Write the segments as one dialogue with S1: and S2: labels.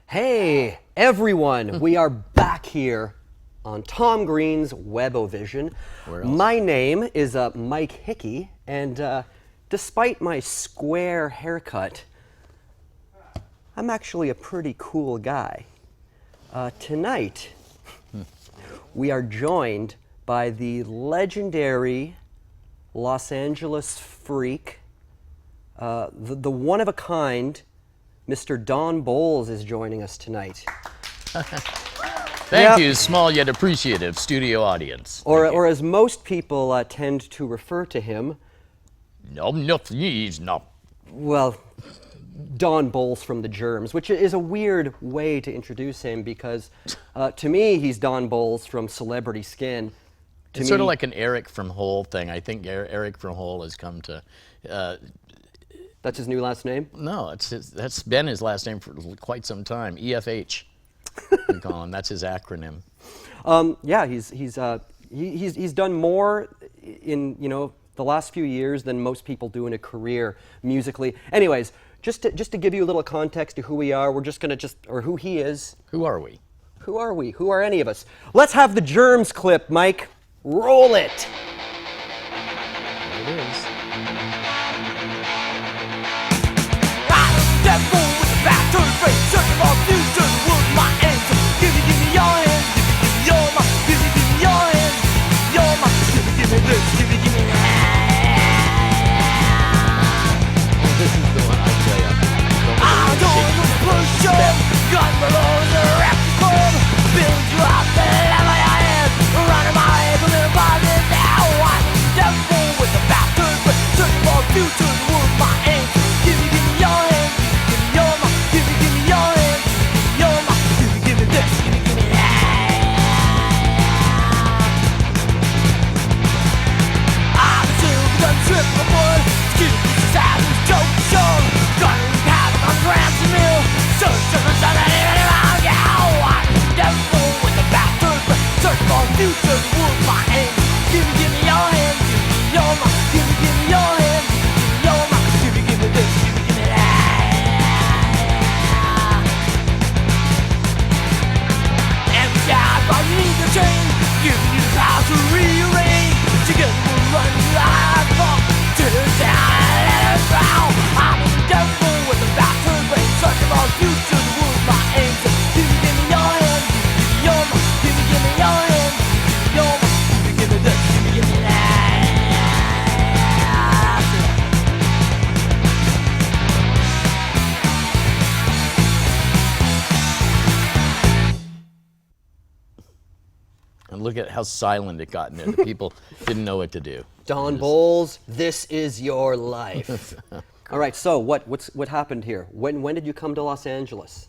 S1: Hey, everyone, we are back here on Tom Green's Webovision. My name is Mike Hickey, and despite my square haircut, I'm actually a pretty cool guy. Tonight, we are joined by the legendary Los Angeles freak, the one-of-a-kind Mr. Don Bolles is joining us tonight.
S2: Thank you, small yet appreciative studio audience.
S1: Or as most people tend to refer to him.
S2: No, he's not.
S1: Well, Don Bolles from the Germs, which is a weird way to introduce him because to me, he's Don Bolles from Celebrity Skin.
S2: It's sort of like an Eric from Hole thing. I think Eric from Hole has come to...
S1: That's his new last name?
S2: No, that's been his last name for quite some time. EFH, we call him. That's his acronym.
S1: Yeah, he's done more in the last few years than most people do in a career musically. Anyways, just to give you a little context to who we are, we're just gonna or who he is.
S2: Who are we?
S1: Who are we? Who are any of us? Let's have the Germs clip, Mike. Roll it.
S2: There it is. And look at how silent it got in there. The people didn't know what to do.
S1: Don Bolles, this is your life. All right, so what happened here? When did you come to Los Angeles?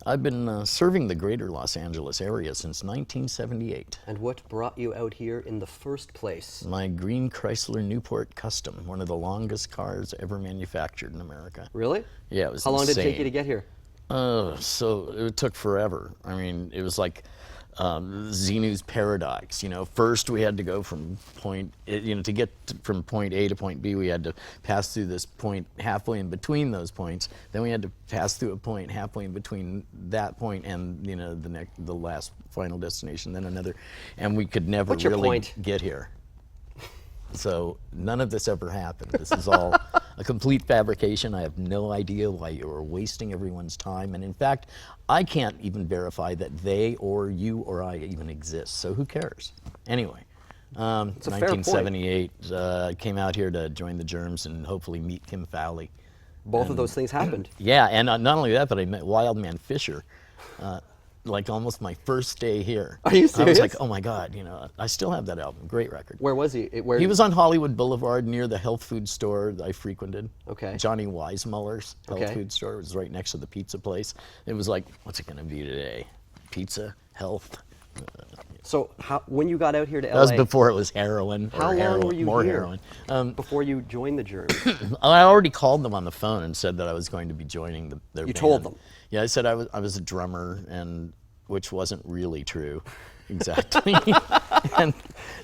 S2: I've been serving the greater Los Angeles area since 1978.
S1: And what brought you out here in the first place?
S2: My green Chrysler Newport Custom, one of the longest cars ever manufactured in America.
S1: Really?
S2: Yeah, it was
S1: How long did it
S2: insane.
S1: take you to get here?
S2: So it took forever. I mean, it was like Xenu's paradox. You know, first we had to go from to get from point A to point B, we had to pass through this point halfway in between those points. Then we had to pass through a point halfway in between that point and the last final destination. Then another, and we could never really get here. So none of this ever happened. This is all a complete fabrication. I have no idea why you are wasting everyone's time. And in fact, I can't even verify that they or you or I even exist. So who cares? Anyway, 1978, came out here to join the Germs and hopefully meet Kim Fowley.
S1: Both of those things happened.
S2: Yeah, and not only that, but I met Wildman Fisher, like almost my first day here.
S1: Are you serious?
S2: I was like, oh my God, I still have that album. Great record.
S1: Where was he? Where?
S2: He was on Hollywood Boulevard near the health food store that I frequented.
S1: Okay.
S2: Johnny Weissmuller's health
S1: Okay.
S2: food store. It was right next to the pizza place. It was like, what's it going to be today? Pizza, health.
S1: So when you got out here to LA,
S2: That was before it was heroin.
S1: how
S2: or
S1: long
S2: heroin,
S1: were you
S2: more
S1: here
S2: heroin.
S1: before you joined the Germs?
S2: I already called them on the phone and said that I was going to be joining their band.
S1: You told them?
S2: Yeah, I said I was a drummer, and which wasn't really true, exactly. And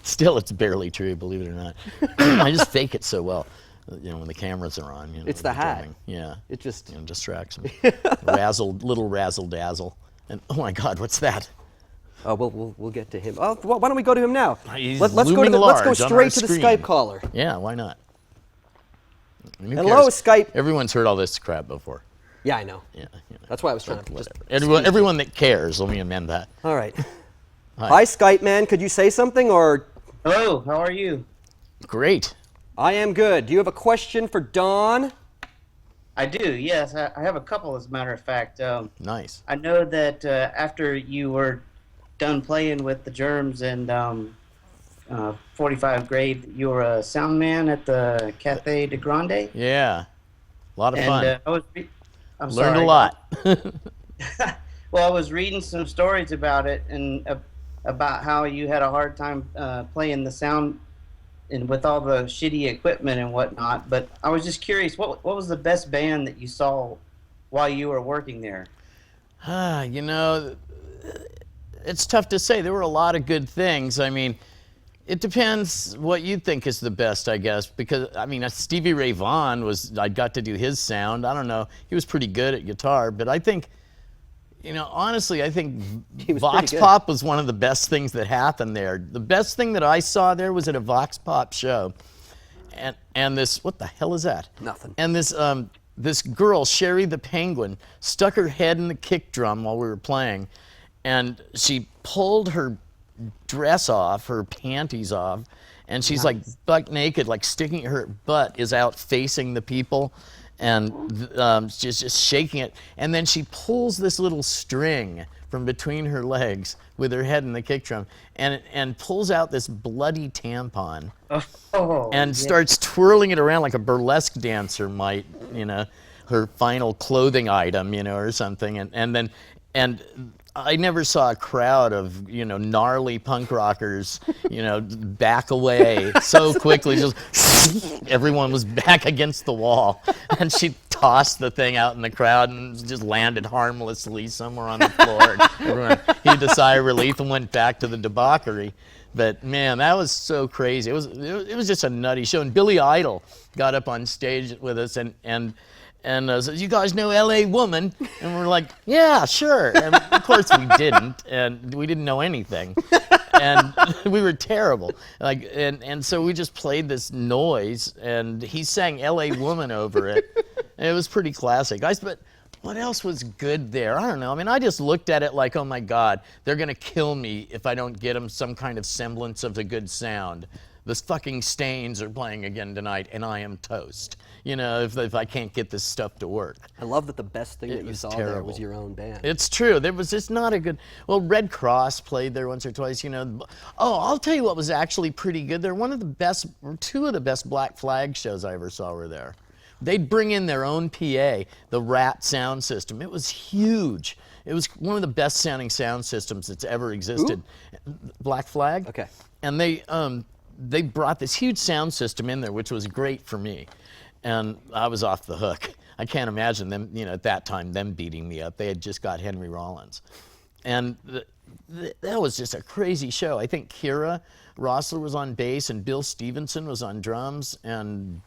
S2: still, it's barely true, believe it or not. I just fake it so well, when the cameras are on.
S1: It's the hat.
S2: drumming. Yeah.
S1: It just
S2: distracts me. Little razzle dazzle, and oh my God, what's that?
S1: we'll get to him. Oh, why don't we go to him now?
S2: He's
S1: Let's go
S2: looming
S1: let's go
S2: large on
S1: straight
S2: our
S1: to the
S2: screen.
S1: Skype caller.
S2: Yeah, why not? Who
S1: Hello,
S2: cares?
S1: Skype.
S2: Everyone's heard all this crap before.
S1: Yeah, I know.
S2: Yeah.
S1: That's why I was trying to just.
S2: Everyone that cares, let me amend that.
S1: All right. Hi, Skype man. Could you say something or?
S3: Hello, how are you?
S2: Great.
S1: I am good. Do you have a question for Don?
S3: I do, yes. I have a couple, as a matter of fact.
S2: Nice.
S3: I know that after you were done playing with the Germs and 45 Grade, you were a sound man at the Cafe de Grande.
S2: Yeah. A lot of
S3: And
S2: fun.
S3: I'm
S2: Learned
S3: sorry.
S2: a lot.
S3: Well, I was reading some stories about it and about how you had a hard time playing the sound and with all the shitty equipment and whatnot. But I was just curious, what was the best band that you saw while you were working there?
S2: It's tough to say. There were a lot of good things. I mean, it depends what you think is the best, I guess, because, Stevie Ray Vaughan I got to do his sound. I don't know. He was pretty good at guitar, but I think, honestly, I think Vox Pop was one of the best things that happened there. The best thing that I saw there was at a Vox Pop show. And this, what the hell is that?
S1: Nothing.
S2: And this girl, Sherry the Penguin, stuck her head in the kick drum while we were playing, and she pulled her dress off, her panties off, and she's like buck naked, like sticking her butt is out facing the people, and she's just shaking it, and then she pulls this little string from between her legs with her head in the kick drum, and pulls out this bloody tampon, and starts twirling it around like a burlesque dancer might, her final clothing item, or something, and I never saw a crowd of, gnarly punk rockers, back away so quickly. Just everyone was back against the wall, and she tossed the thing out in the crowd and just landed harmlessly somewhere on the floor. And everyone heaved a sigh of relief and went back to the debauchery. But man, that was so crazy. It was just a nutty show. And Billy Idol got up on stage with us and says, "You guys know L.A. Woman?" And we're like, "Yeah, sure." And of course we didn't, and we didn't know anything, and we were terrible. And so we just played this noise, and he sang L.A. Woman over it. And it was pretty classic. But what else was good there? I don't know. I just looked at it like, oh my God, they're gonna kill me if I don't get them some kind of semblance of a good sound. The fucking Stains are playing again tonight, and I am toast. If I can't get this stuff to work.
S1: I love that the best thing that you saw there was your own band.
S2: It's true. There was just not a good. Well, Red Cross played there once or twice. Oh, I'll tell you what was actually pretty good. They're one of the best, or two of the best Black Flag shows I ever saw were there. They'd bring in their own PA, the Rat sound system. It was huge. It was one of the best sounding sound systems that's ever existed.
S1: Ooh.
S2: Black Flag.
S1: Okay.
S2: And they brought this huge sound system in there, which was great for me. And I was off the hook. I can't imagine them, at that time, them beating me up. They had just got Henry Rollins. And that was just a crazy show. I think Kira Rossler was on bass and Bill Stevenson was on drums. And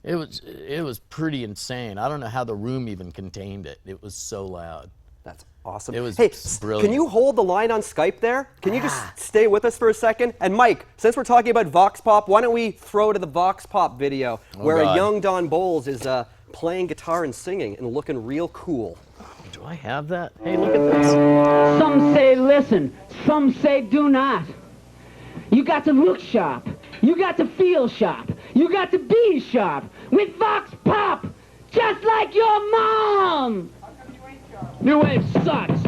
S2: it was pretty insane. I don't know how the room even contained it. It was so loud.
S1: That's awesome.
S2: It was
S1: Can
S2: brilliant.
S1: you hold the line on Skype there? Can you just stay with us for a second? And Mike, since we're talking about Vox Pop, why don't we throw to the Vox Pop video where a young Don Bolles is playing guitar and singing and looking real cool.
S2: Do I have that? Hey, look at this.
S4: Some say listen, some say do not. You got to look sharp. You got to feel sharp. You got to be sharp with Vox Pop, just like your mom. New wave sucks.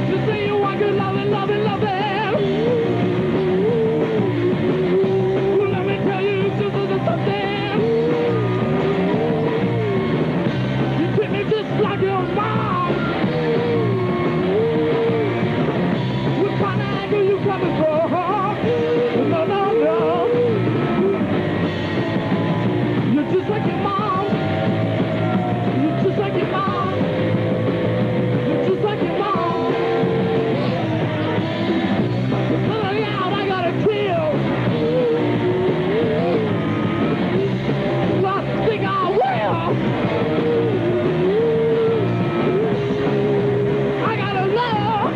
S4: You say you want good loving, loving, loving. Well, let me tell you just a little something. You treat me just like your mom. What kind of angle you coming from? No, no, no. You're just like your mom. You're just like your mom. You're just like your mom. Look out, I got a kill. I think I will. I got a love.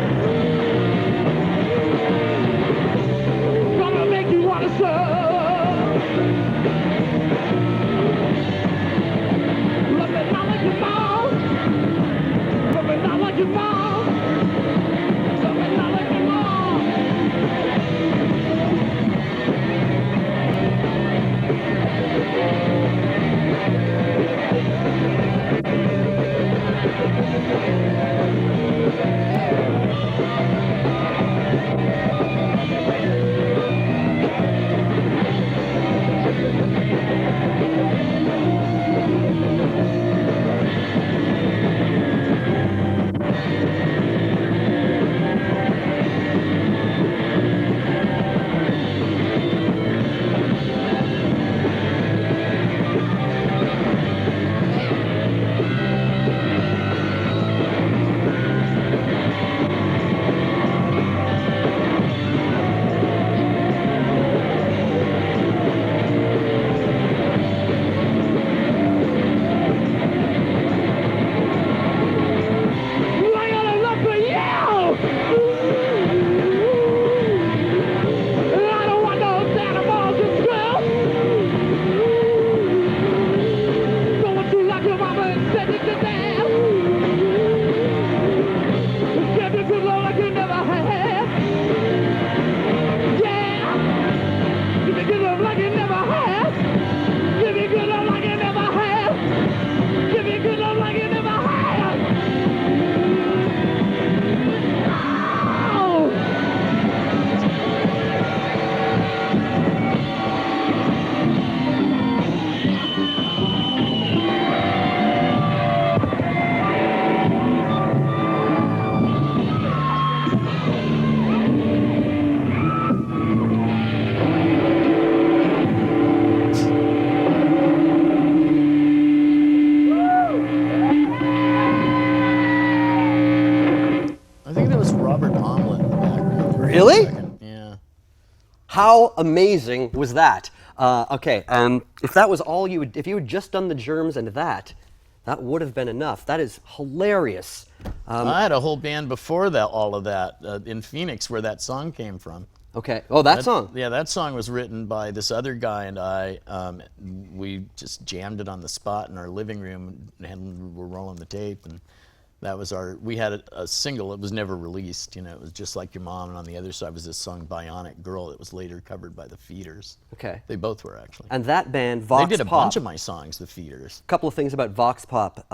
S4: Gonna make you wanna serve. Love me not like your mom. Love me not like your mom. Love me not like your mom. I got a love for you. I don't want those animals to scream. Don't want you like your mama and said it to them. Give me good love like you never had. Yeah. Give me good love like you never had. Give me good love like you never had. Give me good love like you never had. Oh!
S2: I think that was Robert Omlin in the background.
S1: Really?
S2: Yeah.
S1: How amazing was that? Okay, if that was all you would, if you had just done the Germs and that would have been enough. That is hilarious.
S2: I had a whole band before that, all of that, in Phoenix, where that song came from.
S1: Okay. Oh, that song.
S2: Yeah, that song was written by this other guy and I. We just jammed it on the spot in our living room and we're rolling the tape. And that was we had a single. It was never released. You know, it was Just Like Your Mom. And on the other side was this song Bionic Girl that was later covered by the Feeders.
S1: Okay.
S2: They both were, actually.
S1: And that band, Vox Pop.
S2: They did a bunch of my songs, the Feeders.
S1: A couple of things about Vox Pop.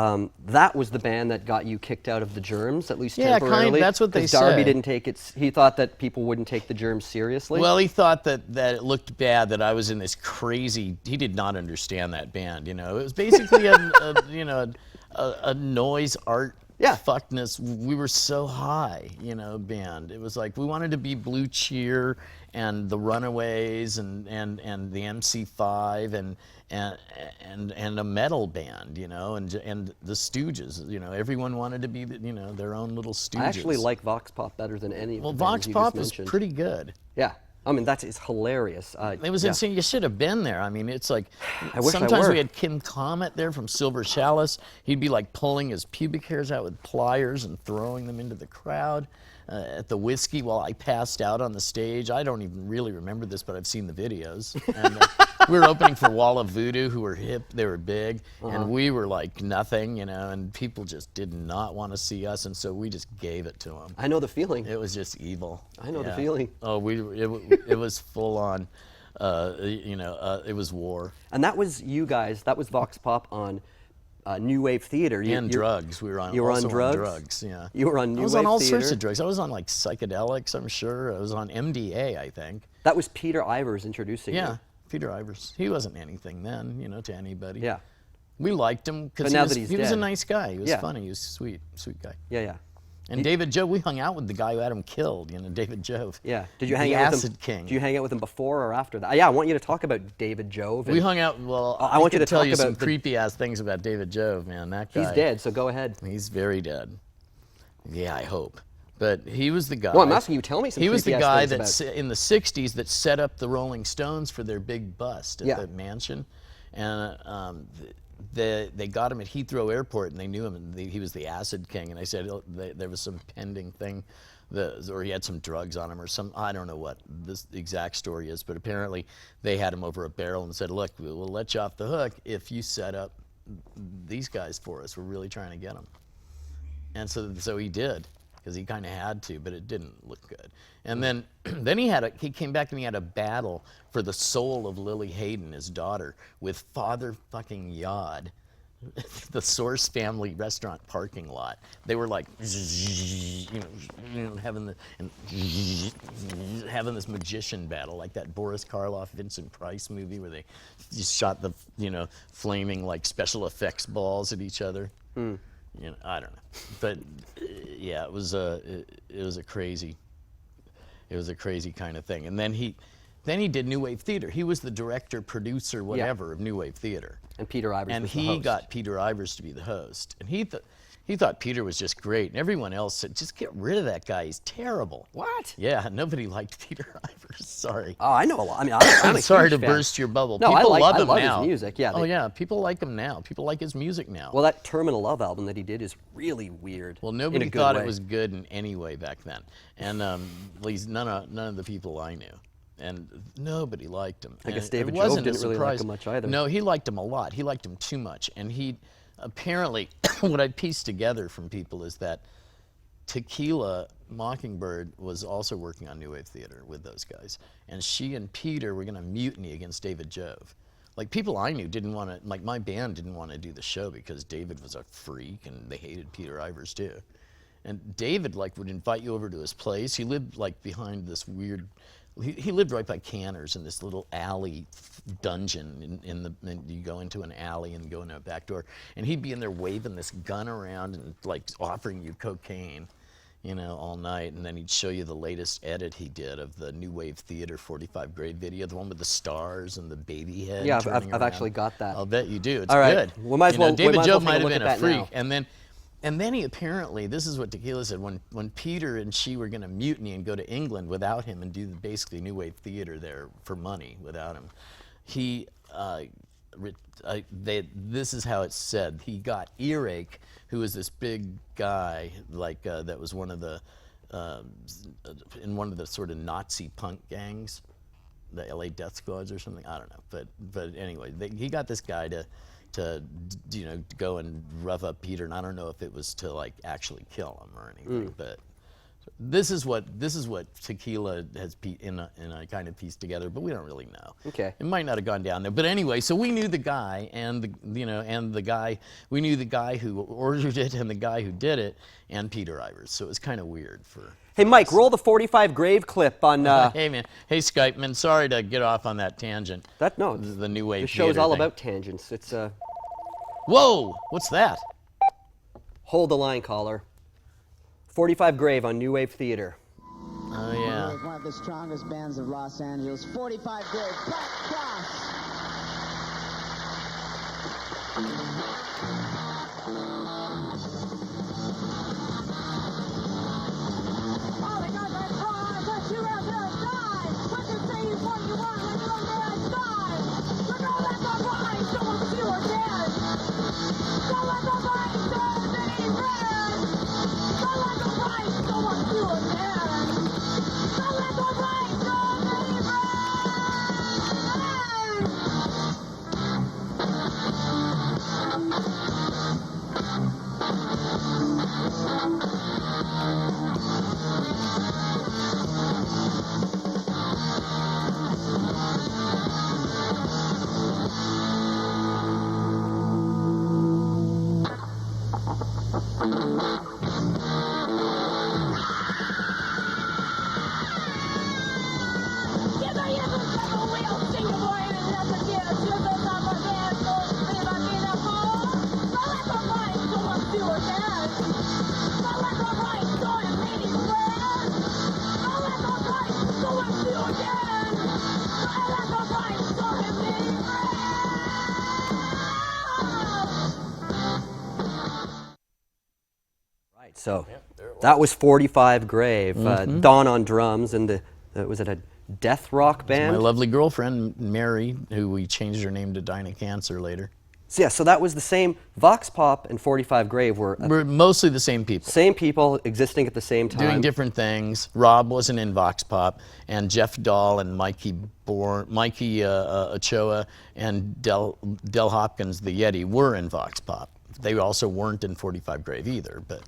S1: That was the band that got you kicked out of the Germs, at least
S2: Yeah,
S1: temporarily.
S2: that's what they
S1: 'cause Darby
S2: say.
S1: didn't take it. He thought that people wouldn't take the Germs seriously.
S2: Well, he thought that it looked bad that I was in this crazy. He did not understand that band. You know, it was basically a noise art.
S1: Yeah.
S2: Fuckness. We were so high, band. It was like we wanted to be Blue Cheer and the Runaways and the MC5 and a metal band, and the Stooges. Everyone wanted to be their own little Stooges.
S1: I actually like Vox Pop better than any of the
S2: Well,
S1: bands
S2: Vox
S1: you
S2: Pop
S1: just
S2: was
S1: mentioned.
S2: pretty good.
S1: Yeah. I mean, it's hilarious.
S2: It was insane. You should have been there. I mean, it's like
S1: I wish I
S2: sometimes
S1: were.
S2: we had Kim Comet there from Silver Chalice. He'd be like pulling his pubic hairs out with pliers and throwing them into the crowd at the Whiskey while I passed out on the stage. I don't even really remember this, but I've seen the videos. And, we were opening for Wall of Voodoo, who were hip, they were big, and we were like nothing, you know, and people just did not want to see us, and so we just gave it to them.
S1: I know the feeling.
S2: It was just evil.
S1: I know the feeling.
S2: Oh, it was full on, it was war.
S1: And that was you guys. That was Vox Pop on New Wave Theater.
S2: Drugs. We were on.
S1: You were on
S2: also
S1: drugs?
S2: On drugs. Yeah.
S1: You were on New Wave Theater.
S2: I was on all sorts of drugs. I was on like psychedelics. I'm sure. I was on MDA. I think.
S1: That was Peter Ivers introducing you.
S2: Yeah, Peter Ivers. He wasn't anything then, you know, to anybody.
S1: Yeah.
S2: We liked him because he was a nice guy. He was funny. He was a sweet guy.
S1: Yeah, yeah.
S2: And David Jove, we hung out with the guy who had him killed, you know, David Jove.
S1: Yeah. Did you hang
S2: the
S1: out with
S2: Acid
S1: him?
S2: King.
S1: Did you hang out with him before or after that? Yeah, I want you to talk about David Jove.
S2: We hung out. Well,
S1: I want you to
S2: tell
S1: talk
S2: you
S1: about
S2: some creepy ass things about David Jove, man. That guy.
S1: He's dead, so go ahead.
S2: He's very dead. Yeah, I hope. But he was the guy.
S1: Well, I'm asking you, tell me some
S2: He was the
S1: creepy-ass
S2: guy
S1: things
S2: that
S1: about-
S2: in the '60s that set up the Rolling Stones for their big bust at the mansion, and they got him at Heathrow Airport, and they knew him, and he was the Acid King. And I said there was some pending thing, or he had some drugs on him, or some, I don't know what this exact story is, but apparently they had him over a barrel and said, look, we'll let you off the hook if you set up these guys for us. We're really trying to get them. And so he did, because he kind of had to, but it didn't look good. And then he came back and he had a battle for the soul of Lily Hayden, his daughter, with Father fucking Yod, the Source family restaurant parking lot. They were like, having this magician battle, like that Boris Karloff, Vincent Price movie where they just shot the, flaming like special effects balls at each other. I don't know, but yeah, it was a crazy kind of thing. And then he did New Wave Theater. He was the director, producer, whatever of New Wave Theater.
S1: And Peter Ivers
S2: and
S1: was the
S2: he
S1: host.
S2: got Peter Ivers to be the host. And he thought Peter was just great, and everyone else said, just get rid of that guy. He's terrible.
S1: What?
S2: Yeah, nobody liked Peter Ivers. Sorry.
S1: Oh, I know a lot. I mean, I'm a
S2: sorry
S1: huge
S2: to
S1: fan.
S2: burst your bubble.
S1: No,
S2: People
S1: I
S2: love him
S1: love
S2: now.
S1: his music. Yeah.
S2: Oh yeah, people like him now. People like his music now.
S1: Well, that Terminal Love album that he did is really weird.
S2: Well,
S1: in
S2: nobody
S1: a good
S2: thought
S1: way.
S2: it was good in any way back then, and at least none of the people I knew, and nobody liked him.
S1: I guess
S2: And
S1: David
S2: it
S1: Jove
S2: wasn't a
S1: didn't really like
S2: surprise.
S1: him much either.
S2: No, he liked him a lot. He liked him too much, and he apparently what I pieced together from people is that Tequila Mockingbird was also working on New Wave Theater with those guys, and she and Peter were going to mutiny against David Jove. Like, people I knew didn't want to, like, my band didn't want to do the show because David was a freak and they hated Peter Ivers too. And David, like, would invite you over to his place. He lived, like, behind this weird, he lived right by Canner's in this little alley dungeon and you go into an alley and go in a back door, and he'd be in there waving this gun around and, like, offering you cocaine, all night, and then he'd show you the latest edit he did of the New Wave Theater 45 grade video, the one with the stars and the baby head.
S1: Yeah,
S2: turning
S1: I've
S2: around.
S1: actually got that.
S2: I'll bet you do. It's
S1: All right.
S2: good.
S1: We might as well- we
S2: David
S1: might as well
S2: Jove
S1: take a
S2: might have
S1: look
S2: been
S1: at
S2: a
S1: that
S2: freak,
S1: now.
S2: and then he apparently, this is what Tequila said, when Peter and she were going to mutiny and go to England without him and do basically New Wave Theater there for money without him, this is how it's said. He got Earache, who was this big guy, like that was one of the in one of the sort of Nazi punk gangs, the LA Death Squads or something. I don't know, but anyway, he got this guy to go and rough up Peter, and I don't know if it was to, like, actually kill him or anything, but this is what Tequila has in a kind of pieced together, but we don't really know.
S1: Okay.
S2: It might not have gone down there, but anyway, so we knew the guy, and we knew the guy who ordered it and the guy who did it, and Peter Ivers. So it was kind of weird for.
S1: Hey, Mike, roll the 45 Grave clip on.
S2: Hey man, hey Skype man, sorry to get off on that tangent. The New Wave.
S1: The show's
S2: Theater
S1: all
S2: thing.
S1: about tangents. It's
S2: Whoa, what's that?
S1: Hold the line, caller. 45 Grave on New Wave Theater.
S2: Oh yeah.
S5: One of the strongest bands of Los Angeles, 45 Grave, Black Cross.
S6: All the guys are crying, but you out there die. What you say is what you want when you're there inside. Look all that the body, someone you are dead. Don't let the body serve any bread. Don't let the body someone you are dead. Don't let the body serve any bread.
S1: So that was 45 Grave, Dawn on drums, and was it a death rock band?
S2: My lovely girlfriend, Mary, who we changed her name to Dinah Cancer later.
S1: So yeah, so that was the same. Vox Pop and 45 Grave were
S2: We're mostly the same people.
S1: same people existing at the same time.
S2: Doing different things. Rob wasn't in Vox Pop, and Jeff Dahl and Mikey Ochoa and Del Hopkins, the Yeti, were in Vox Pop. They also weren't in 45 Grave either, but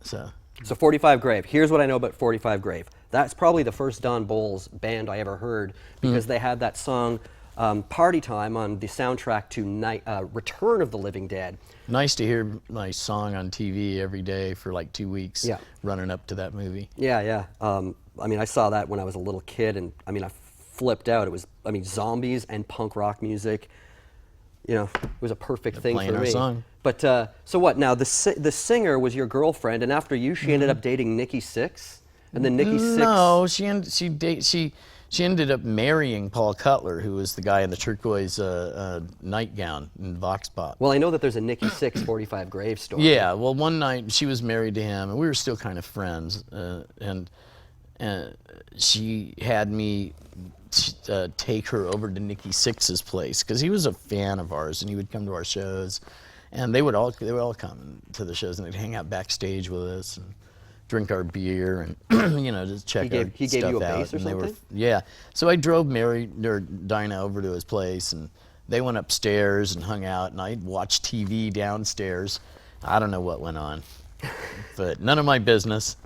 S2: so
S1: 45 Grave. Here's what I know about 45 Grave. That's probably the first Don Bolles band I ever heard, because they had that song Party Time on the soundtrack to Return of the Living Dead.
S2: Nice to hear my song on TV every day for like 2 weeks, running up to that movie.
S1: Yeah, yeah. I mean, I saw that when I was a little kid, and I mean, I flipped out. It was, I mean, zombies and punk rock music. You know, it was a perfect thing
S2: playing
S1: for
S2: our
S1: me.
S2: song.
S1: But so what? Now the singer was your girlfriend, and after you, she ended up dating Nikki Sixx, and then Nikki Sixx.
S2: No, she ended up marrying Paul Cutler, who was the guy in the turquoise nightgown in Vox Pop.
S1: Well, I know that there's a Nikki Sixx 45 Grave story.
S2: Yeah, well, one night she was married to him, and we were still kind of friends, and she had me take her over to Nikki Sixx's place, because he was a fan of ours, and he would come to our shows, and they would all come to the shows, and they'd hang out backstage with us and drink our beer and you know, just check
S1: He gave
S2: stuff
S1: you a
S2: out.
S1: bass or
S2: And they
S1: something?
S2: yeah, so I drove Dinah over to his place, and they went upstairs and hung out, and I watched TV downstairs. I don't know what went on, but none of my business.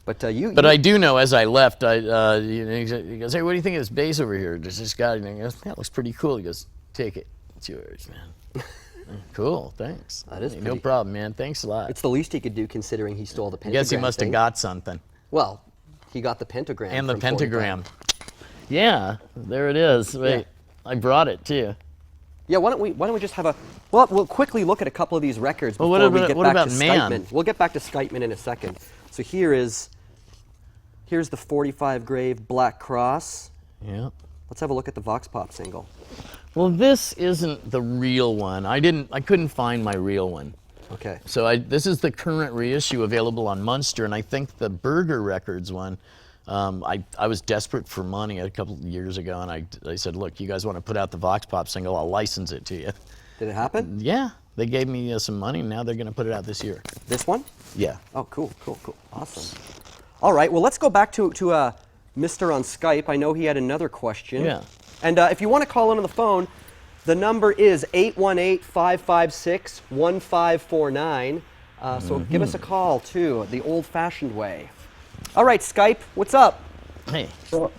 S1: But
S2: I do know, as I left, he goes, "Hey, what do you think of this bass over here? There's this guy." And he goes, "That looks pretty cool." He goes, "Take it. It's yours, man." Cool, thanks.
S1: That is
S2: no
S1: pretty-
S2: problem, man. Thanks a lot.
S1: it's the least he could do, considering he stole the
S2: I
S1: pentagram.
S2: guess he must have
S1: thing.
S2: got something.
S1: Well, he got the pentagram.
S2: And the
S1: from 45.
S2: pentagram. Yeah, there it is. Wait, I brought it too.
S1: Yeah, why don't we just have a we'll quickly look at a couple of these records before
S2: Well,
S1: we get
S2: what
S1: back
S2: about
S1: to
S2: Man?
S1: Skypeman. We'll get back to Skypeman in a second. So here's the 45 Grave Black Cross.
S2: Yeah.
S1: Let's have a look at the Vox Pop single.
S2: Well, this isn't the real one. I couldn't find my real one.
S1: Okay.
S2: So this is the current reissue available on Munster, and I think the Burger Records one, I was desperate for money a couple of years ago, and I said, look, you guys want to put out the Vox Pop single, I'll license it to you.
S1: Did it happen?
S2: Yeah, they gave me some money, and now they're going to put it out this year.
S1: This one?
S2: Yeah.
S1: Oh, cool. Awesome. All right, well, let's go back to Mr. on Skype. I know he had another question.
S2: Yeah.
S1: And if you want to call in on the phone, the number is 818-556-1549. So give us a call, too, the old-fashioned way. All right, Skype, what's up?
S2: Hey.
S3: Well,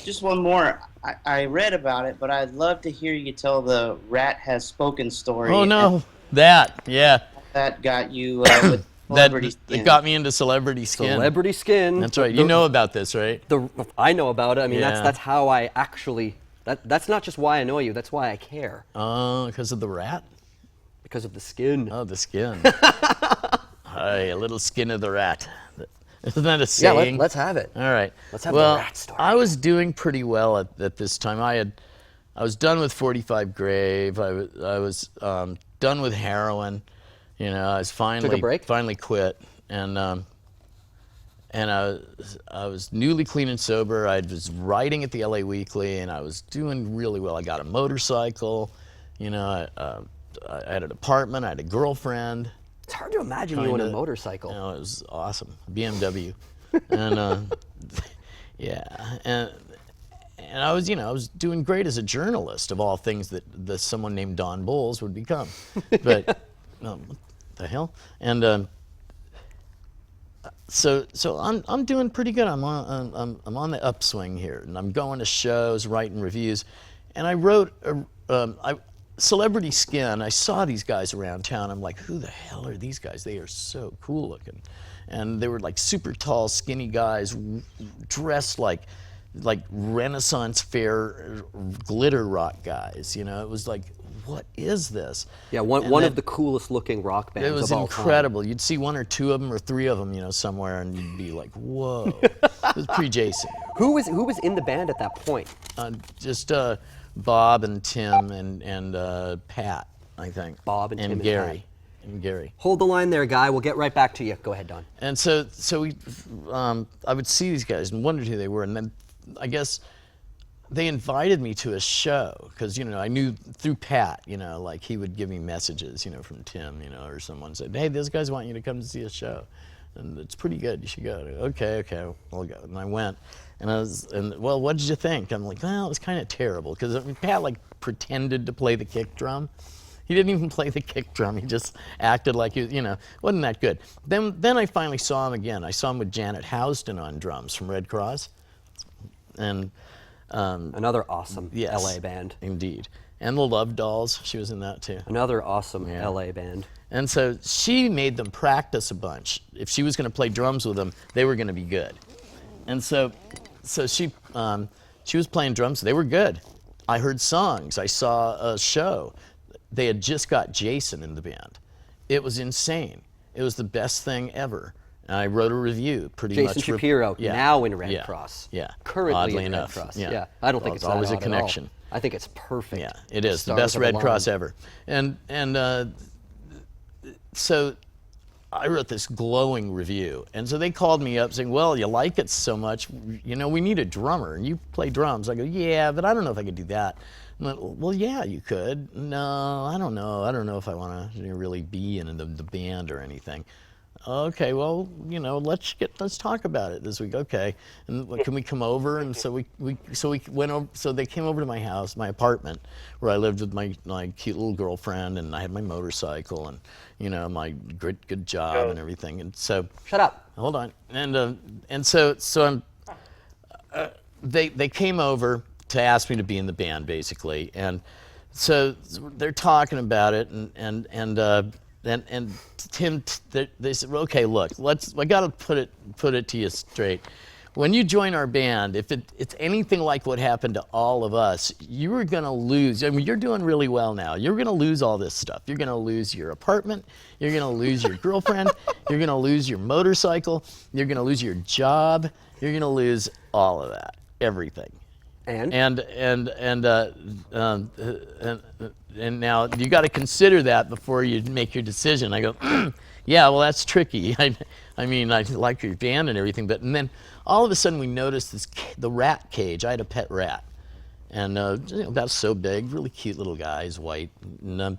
S3: just one more. I read about it, but I'd love to hear you tell the Rat Has Spoken story.
S2: Oh, no. Yeah.
S3: That got you with Celebrity Skin.
S2: It got me into Celebrity Skin.
S1: Celebrity Skin.
S2: That's right. You know about this, right?
S1: I know about it. I mean,
S2: Yeah.
S1: that's how I actually... That's not just why I know you. That's why I care.
S2: Oh, because of the rat?
S1: Because of the skin.
S2: Oh, the skin. Hey, a little skin of the rat. Isn't that a saying?
S1: Yeah, let's have it.
S2: All right.
S1: Let's have the
S2: well,
S1: rat story.
S2: I was doing pretty well at this time. I was done with 45 Grave. I was done with heroin. You know, I was finally quit, and I was newly clean and sober. I was writing at the LA Weekly, and I was doing really well. I got a motorcycle. You know, I had an apartment. I had a girlfriend.
S1: It's hard to imagine you on a motorcycle.
S2: You know, it was awesome. BMW. And yeah, and I was doing great as a journalist, of all things that someone named Don Bolles would become. But what the hell? And so I'm doing pretty good. I'm on the upswing here, and I'm going to shows, writing reviews, and I wrote Celebrity Skin, I saw these guys around town. I'm like, who the hell are these guys? They are so cool looking. And they were like super tall, skinny guys dressed like Renaissance fair glitter rock guys. You know, it was like, what is this?
S1: Yeah, one of the coolest looking rock bands
S2: It was
S1: of all
S2: incredible.
S1: time.
S2: You'd see one or two of them or three of them, you know, somewhere, and you'd be like, whoa. It was pre-Jason.
S1: Who was in the band at that point?
S2: Just Bob and Tim and Pat, I think.
S1: Bob and Tim and
S2: Gary.
S1: Pat.
S2: And Gary.
S1: Hold the line there, Guy. We'll get right back to you. Go ahead, Don.
S2: And so we, I would see these guys and wondered who they were, and then I guess they invited me to a show because, you know, I knew through Pat, you know, like he would give me messages, you know, from Tim, you know, or someone said, hey, those guys want you to come to see a show, and it's pretty good. You should go. Okay, I'll go. And I went, and well, what did you think? I'm like, well, it was kind of terrible because Pat like pretended to play the kick drum. He didn't even play the kick drum. He just acted like he, you know, wasn't that good. Then I finally saw him again. I saw him with Janet Houston on drums from Red Cross, and
S1: Another awesome
S2: yes,
S1: LA band.
S2: Indeed. And the Love Dolls, she was in that too.
S1: Another awesome LA band.
S2: And so she made them practice a bunch. If she was going to play drums with them, they were going to be good. And so she was playing drums. They were good. I heard songs. I saw a show. They had just got Jason in the band. It was insane. It was the best thing ever. And I wrote a review pretty much.
S1: Jason Shapiro, now in Red
S2: yeah.
S1: Cross.
S2: Yeah.
S1: Currently
S2: Oddly
S1: in
S2: enough.
S1: Red Cross.
S2: Yeah.
S1: I don't think
S2: Well,
S1: it's
S2: always
S1: that
S2: a
S1: odd at all.
S2: connection.
S1: I think it's perfect.
S2: Yeah, it is. The
S1: Stars
S2: best
S1: have
S2: Red
S1: aligned.
S2: Cross ever. And so I wrote this glowing review. And so they called me up saying, well, you like it so much, you know, we need a drummer. And you play drums. I go, yeah, but I don't know if I could do that. I'm like, well, yeah, you could. No, I don't know. I don't know if I want to really be in the band or anything. Okay, well, you know, let's talk about it this week. Okay, and can we come over? And so we went over. So they came over to my house, my apartment, where I lived with my cute little girlfriend, and I had my motorcycle, and you know, my good job and everything. And so
S1: Shut up.
S2: Hold on. And so they came over to ask me to be in the band, basically, and so they're talking about it, and Tim, they said, okay, look, I got to put it to you straight. When you join our band, if it's anything like what happened to all of us, you are going to lose. I mean, you're doing really well now. You're going to lose all this stuff. You're going to lose your apartment. You're going to lose your girlfriend. You're going to lose your motorcycle. You're going to lose your job. You're going to lose all of that, everything. And now you got to consider that before you make your decision. I go, yeah, well, that's tricky. I mean, I like your band and everything, but and then all of a sudden we noticed the rat cage. I had a pet rat, and you know, about so big, really cute little guy. He's white. And,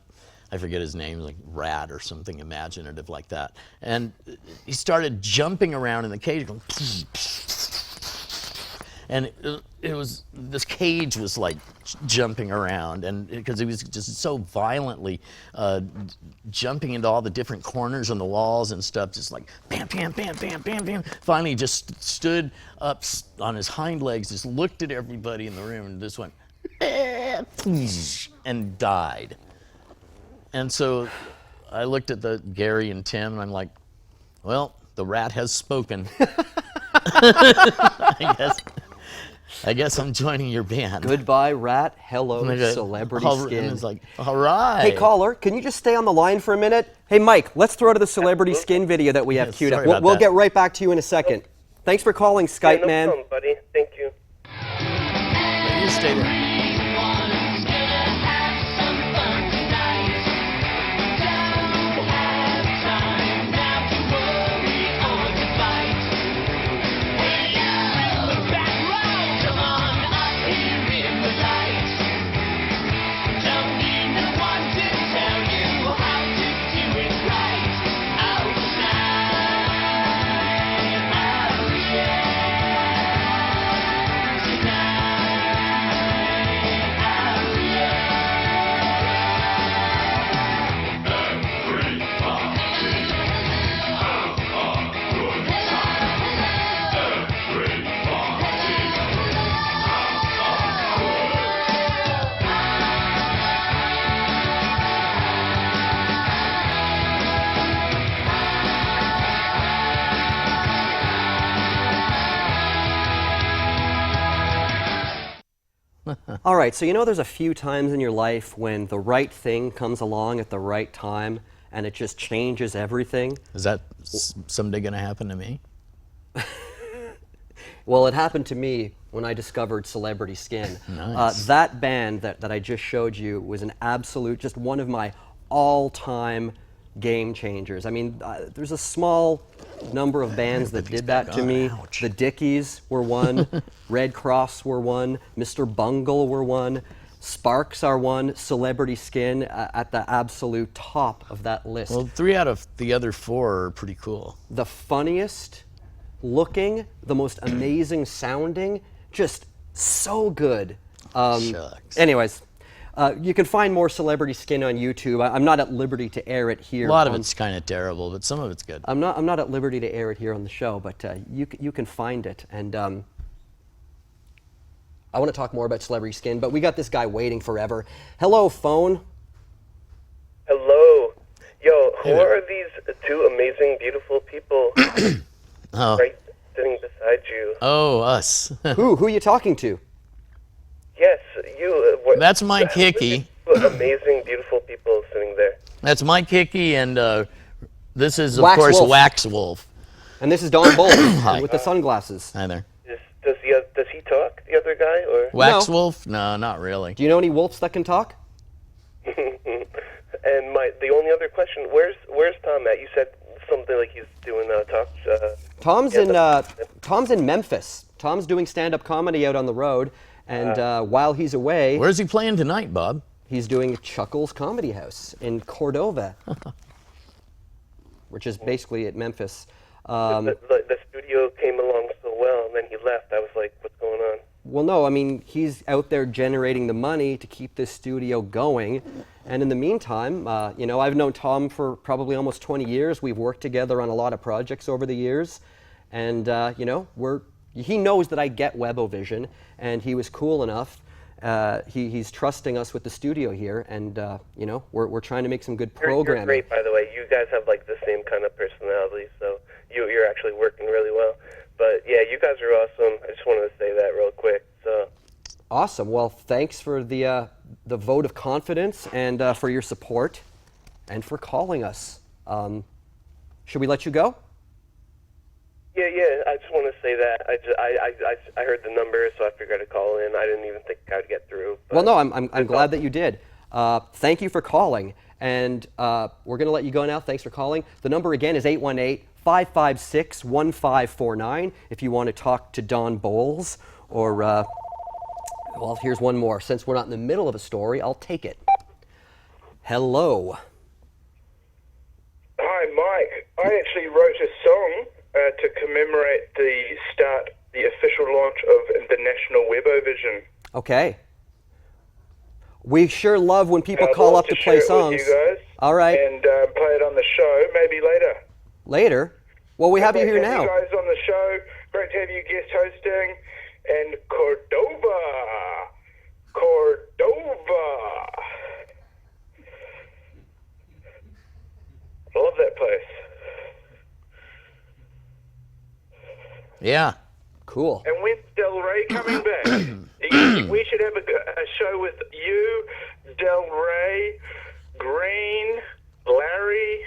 S2: I forget his name, like Rat or something imaginative like that. And he started jumping around in the cage, going. And this cage was like jumping around, and because he was just so violently jumping into all the different corners on the walls and stuff, just like bam, bam, bam, bam, bam, bam. Finally, he just stood up on his hind legs, just looked at everybody in the room, and just went and died. And so I looked at Gary and Tim, and I'm like, well, the rat has spoken. I guess I'm joining your band.
S1: Goodbye, Rat. Hello, Celebrity Skin.
S2: And it's like, all right.
S1: Hey, caller, can you just stay on the line for a minute? Hey, Mike, let's throw to the Celebrity Skin video that we have queued up. We'll get right back to you in a second. Thanks for calling, Skype, man.
S7: No problem, buddy. Thank you.
S2: You stay there.
S1: All right, so you know there's a few times in your life when the right thing comes along at the right time and it just changes everything?
S2: Is that someday going to happen to me?
S1: Well, it happened to me when I discovered Celebrity Skin.
S2: Nice.
S1: That band that I just showed you was an absolute, just one of my all-time game changers. I mean, there's a small number of bands that did that to me.
S2: Ouch.
S1: The Dickies were one, Red Cross were one, Mr. Bungle were one, Sparks are one, Celebrity Skin at the absolute top of that list.
S2: Well, 3 out of the other 4 are pretty cool.
S1: The funniest looking, the most amazing sounding, just so good.
S2: Shucks.
S1: Anyways, you can find more Celebrity Skin on YouTube. I'm not at liberty to air it here.
S2: A lot of it's kind of terrible, but some of it's good.
S1: I'm not at liberty to air it here on the show, but you can find it. And I want to talk more about Celebrity Skin, but we got this guy waiting forever. Hello, phone.
S7: Hello. Yo, who are these 2 amazing, beautiful people right sitting beside you?
S2: Oh, us.
S1: Who are you talking to?
S7: Yes, you.
S2: That's Mike Hickey.
S7: Amazing, beautiful people sitting there.
S2: That's Mike Hickey, and this is, of
S1: Wax
S2: course,
S1: Wolf.
S2: Wax Wolf.
S1: And this is Don Bolles
S2: Hi.
S1: with the sunglasses.
S2: Hi there.
S7: Does he talk, the other guy, or?
S2: Wax
S1: No.
S2: Wolf? No, not really.
S1: Do you know any wolves that can talk?
S7: And the only other question, where's Tom at? You said something like he's doing talks.
S1: Tom's
S7: yeah,
S1: in Memphis. Tom's doing stand-up comedy out on the road, and while he's away,
S2: Where's he playing tonight, Bob?
S1: he's doing Chuckles Comedy House in Cordova, which is basically at Memphis.
S7: The studio came along so well, and then he left. I was like, what's going on?
S1: Well, no, I mean, he's out there generating the money to keep this studio going. And in the meantime, you know, I've known Tom for probably almost 20 years. We've worked together on a lot of projects over the years. And, you know, he knows that I get Webovision, and he was cool enough. He's trusting us with the studio here, and, you know, we're trying to make some good programming.
S7: You're great, by the way. You guys have like the same kind of personality, so you're actually working really well. But yeah, you guys are awesome. I just wanted to say that real quick. So
S1: Awesome. Well, thanks for the vote of confidence and for your support and for calling us. Should we let you go?
S7: yeah. I just want to say that I heard the number, so I figured I'd call in. I didn't even think I'd get through.
S1: Well, no, I'm glad that you did. Thank you for calling, and we're going to let you go now. Thanks for calling. The number again is 818-556-1549 if you want to talk to Don Bolles, or, well, here's one more. Since we're not in the middle of a story, I'll take it. Hello.
S8: Hi, Mike. I actually wrote a song to commemorate the official launch of the National Webovision.
S1: Okay. We sure love when people
S8: I'd
S1: call
S8: love
S1: up to
S8: to
S1: play
S8: share it
S1: songs.
S8: with you guys.
S1: All right.
S8: And play it on the show, maybe later.
S1: Later? Well, we have you
S8: Great
S1: here
S8: to have
S1: now.
S8: you guys on the show. Great to have you guest hosting. And Cordova. I love that place.
S2: Yeah.
S1: Cool.
S8: And when's Del Rey coming back? We should have a show with you, Del Rey, Green, Larry,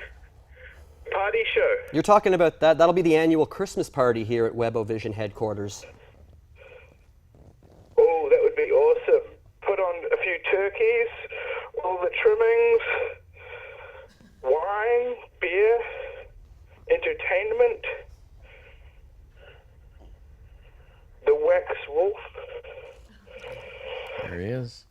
S8: party show.
S1: You're talking about that. That'll be the annual Christmas party here at Webovision headquarters.
S8: Oh, that would be awesome. Put on a few turkeys, all the trimmings, wine, beer, entertainment. The Wax Wolf.
S2: There he is.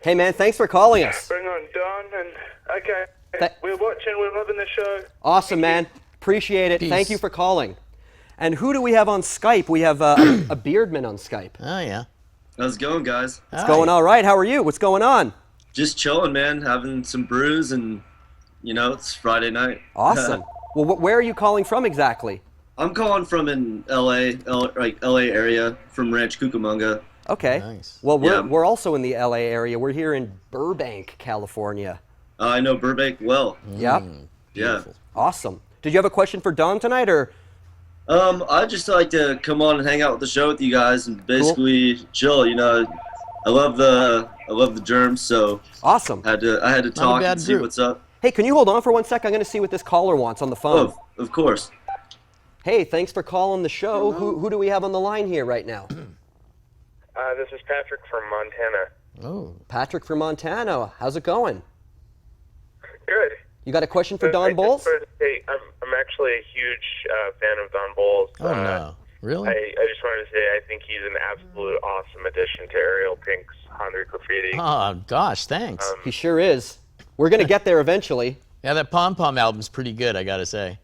S1: Hey, man, thanks for calling us.
S8: Bring on Don and okay.
S1: Th-
S8: We're watching, we're loving the show.
S1: Awesome, man. Appreciate it.
S2: Peace.
S1: Thank you for calling. And who do we have on Skype? We have a Beardman on Skype.
S2: Oh, yeah.
S9: How's it going, guys?
S1: It's going all right. How are you? What's going on?
S9: Just chilling, man. Having some brews, and you know, it's Friday night.
S1: Awesome. Well, where are you calling from exactly?
S9: I'm calling from in LA area, from Ranch Cucamonga.
S1: Okay.
S2: Nice.
S1: Well,
S9: Yeah.
S1: we're also in the LA area. We're here in Burbank, California.
S9: I know Burbank well.
S1: Yep.
S9: Yeah.
S1: Awesome. Did you have a question for Don tonight, or?
S9: I'd just like to come on and hang out with the show with you guys and basically chill. You know, I love the Germs, so
S1: Awesome.
S9: I had to talk
S2: bad
S9: and see
S2: group.
S9: what's up.
S1: Hey, can you hold on for 1 sec? I'm going to see what this caller wants on the phone.
S9: Oh, of course.
S1: Hey, thanks for calling the show. Who do we have on the line here right now?
S7: This is Patrick from Montana.
S2: Oh.
S1: Patrick from Montana. How's it going?
S7: Good.
S1: You got a question for
S7: I
S1: Don
S7: just
S1: Bolles?
S7: wanted to say, I'm actually a huge fan of Don Bolles.
S2: Oh, no. Really?
S7: I just wanted to say I think he's an absolute awesome addition to Ariel Pink's Haunted Graffiti.
S2: Oh, gosh, thanks.
S1: He sure is. We're going to get there eventually.
S2: Yeah, that Pom Pom album's pretty good, I gotta say.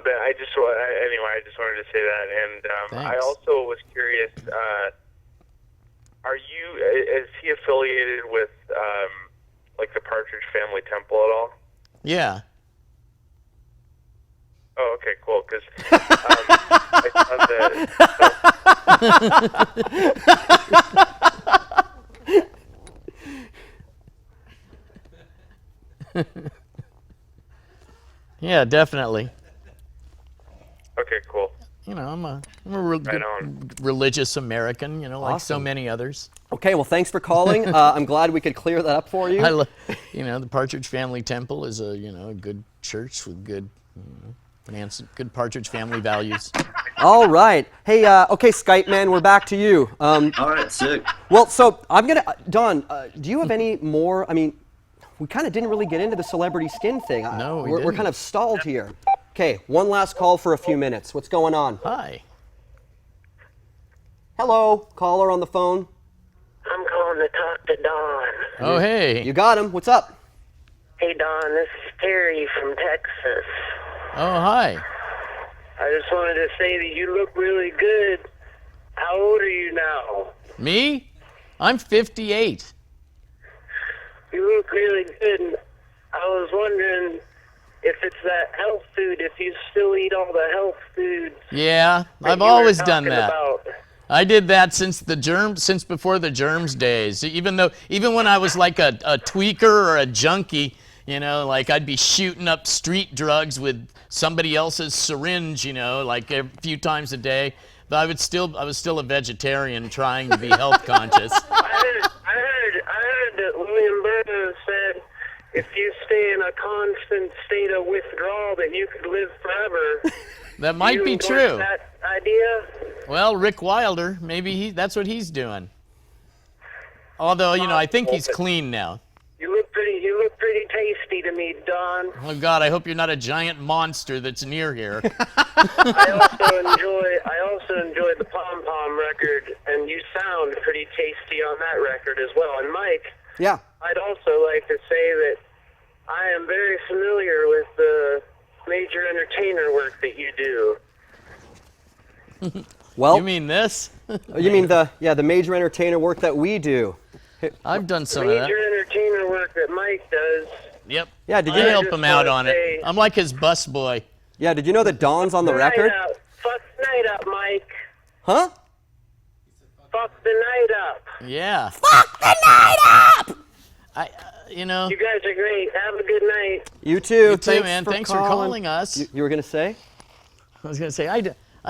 S7: But I just wanted to say that, and I
S2: Thanks.
S7: also was curious. Is he affiliated with like the Partridge Family Temple at all?
S2: Yeah.
S7: Oh, okay, cool. Because I thought that.
S2: Yeah, definitely.
S7: Okay, cool.
S2: You know, I'm a
S7: Right on.
S2: good religious American, you know, like so
S1: Awesome.
S2: many others.
S1: Okay, well, thanks for calling. I'm glad we could clear that up for you.
S2: You know, the Partridge Family Temple is a good church with good good Partridge Family values.
S1: All right. Hey, okay, Skype man, we're back to you.
S9: All right, sick.
S1: Well, so I'm gonna, Don, do you have any more? I mean, we kind of didn't really get into the celebrity skin thing.
S2: No, we
S1: we're
S2: didn't.
S1: kind of stalled here. Okay, one last call for a few minutes. What's going on?
S2: Hi.
S1: Hello, caller on the phone.
S10: I'm calling to talk to Don.
S2: Oh, hey.
S1: You got him. What's up?
S10: Hey, Don, this is Terry from Texas.
S2: Oh, hi.
S10: I just wanted to say that you look really good. How old are you now?
S2: Me? I'm 58.
S10: You look really good. And I was wondering if it's that health food, if you still eat all the health foods.
S2: Yeah,
S10: that
S2: I've
S10: you were
S2: always done
S10: talking
S2: that.
S10: about.
S2: I did that since before the Germs days. Even when I was like a tweaker or a junkie, you know, like I'd be shooting up street drugs with somebody else's syringe, you know, like a few times a day. But I was still a vegetarian trying to be health conscious.
S10: I heard that William Burroughs said if you stay in a constant state of withdrawal, that you could live forever.
S2: That might
S10: You
S2: be
S10: endorse
S2: true.
S10: That idea?
S2: Well, Rick Wilder, maybe that's what he's doing. Although, you know, I think he's clean now.
S10: You look pretty tasty to me, Don.
S2: Oh God, I hope you're not a giant monster that's near here.
S10: I also enjoy the Pom Pom record, and you sound pretty tasty on that record as well. And Mike,
S1: Yeah.
S10: I'd also like to say that I am very familiar with the major entertainer work that you do.
S1: Well,
S2: You mean this?
S1: you mean the major entertainer work that we do?
S2: I've done some
S10: The
S2: of that.
S10: major entertainer work that Mike does.
S2: Yep.
S1: Yeah, did
S2: I
S1: you
S2: help
S10: just
S2: him out
S10: wanna
S2: on it.
S10: say-
S2: I'm like his bus boy.
S1: Yeah, did you know that Don's on the record?
S10: Fuck the night up, Mike.
S1: Huh?
S10: Fuck the night up.
S2: Yeah.
S1: Fuck the night up!
S2: You know.
S10: You guys are great. Have a good night.
S1: You too.
S2: You too,
S1: Thanks
S2: man.
S1: for
S2: Thanks for calling us.
S1: You were gonna say?
S2: I was gonna say I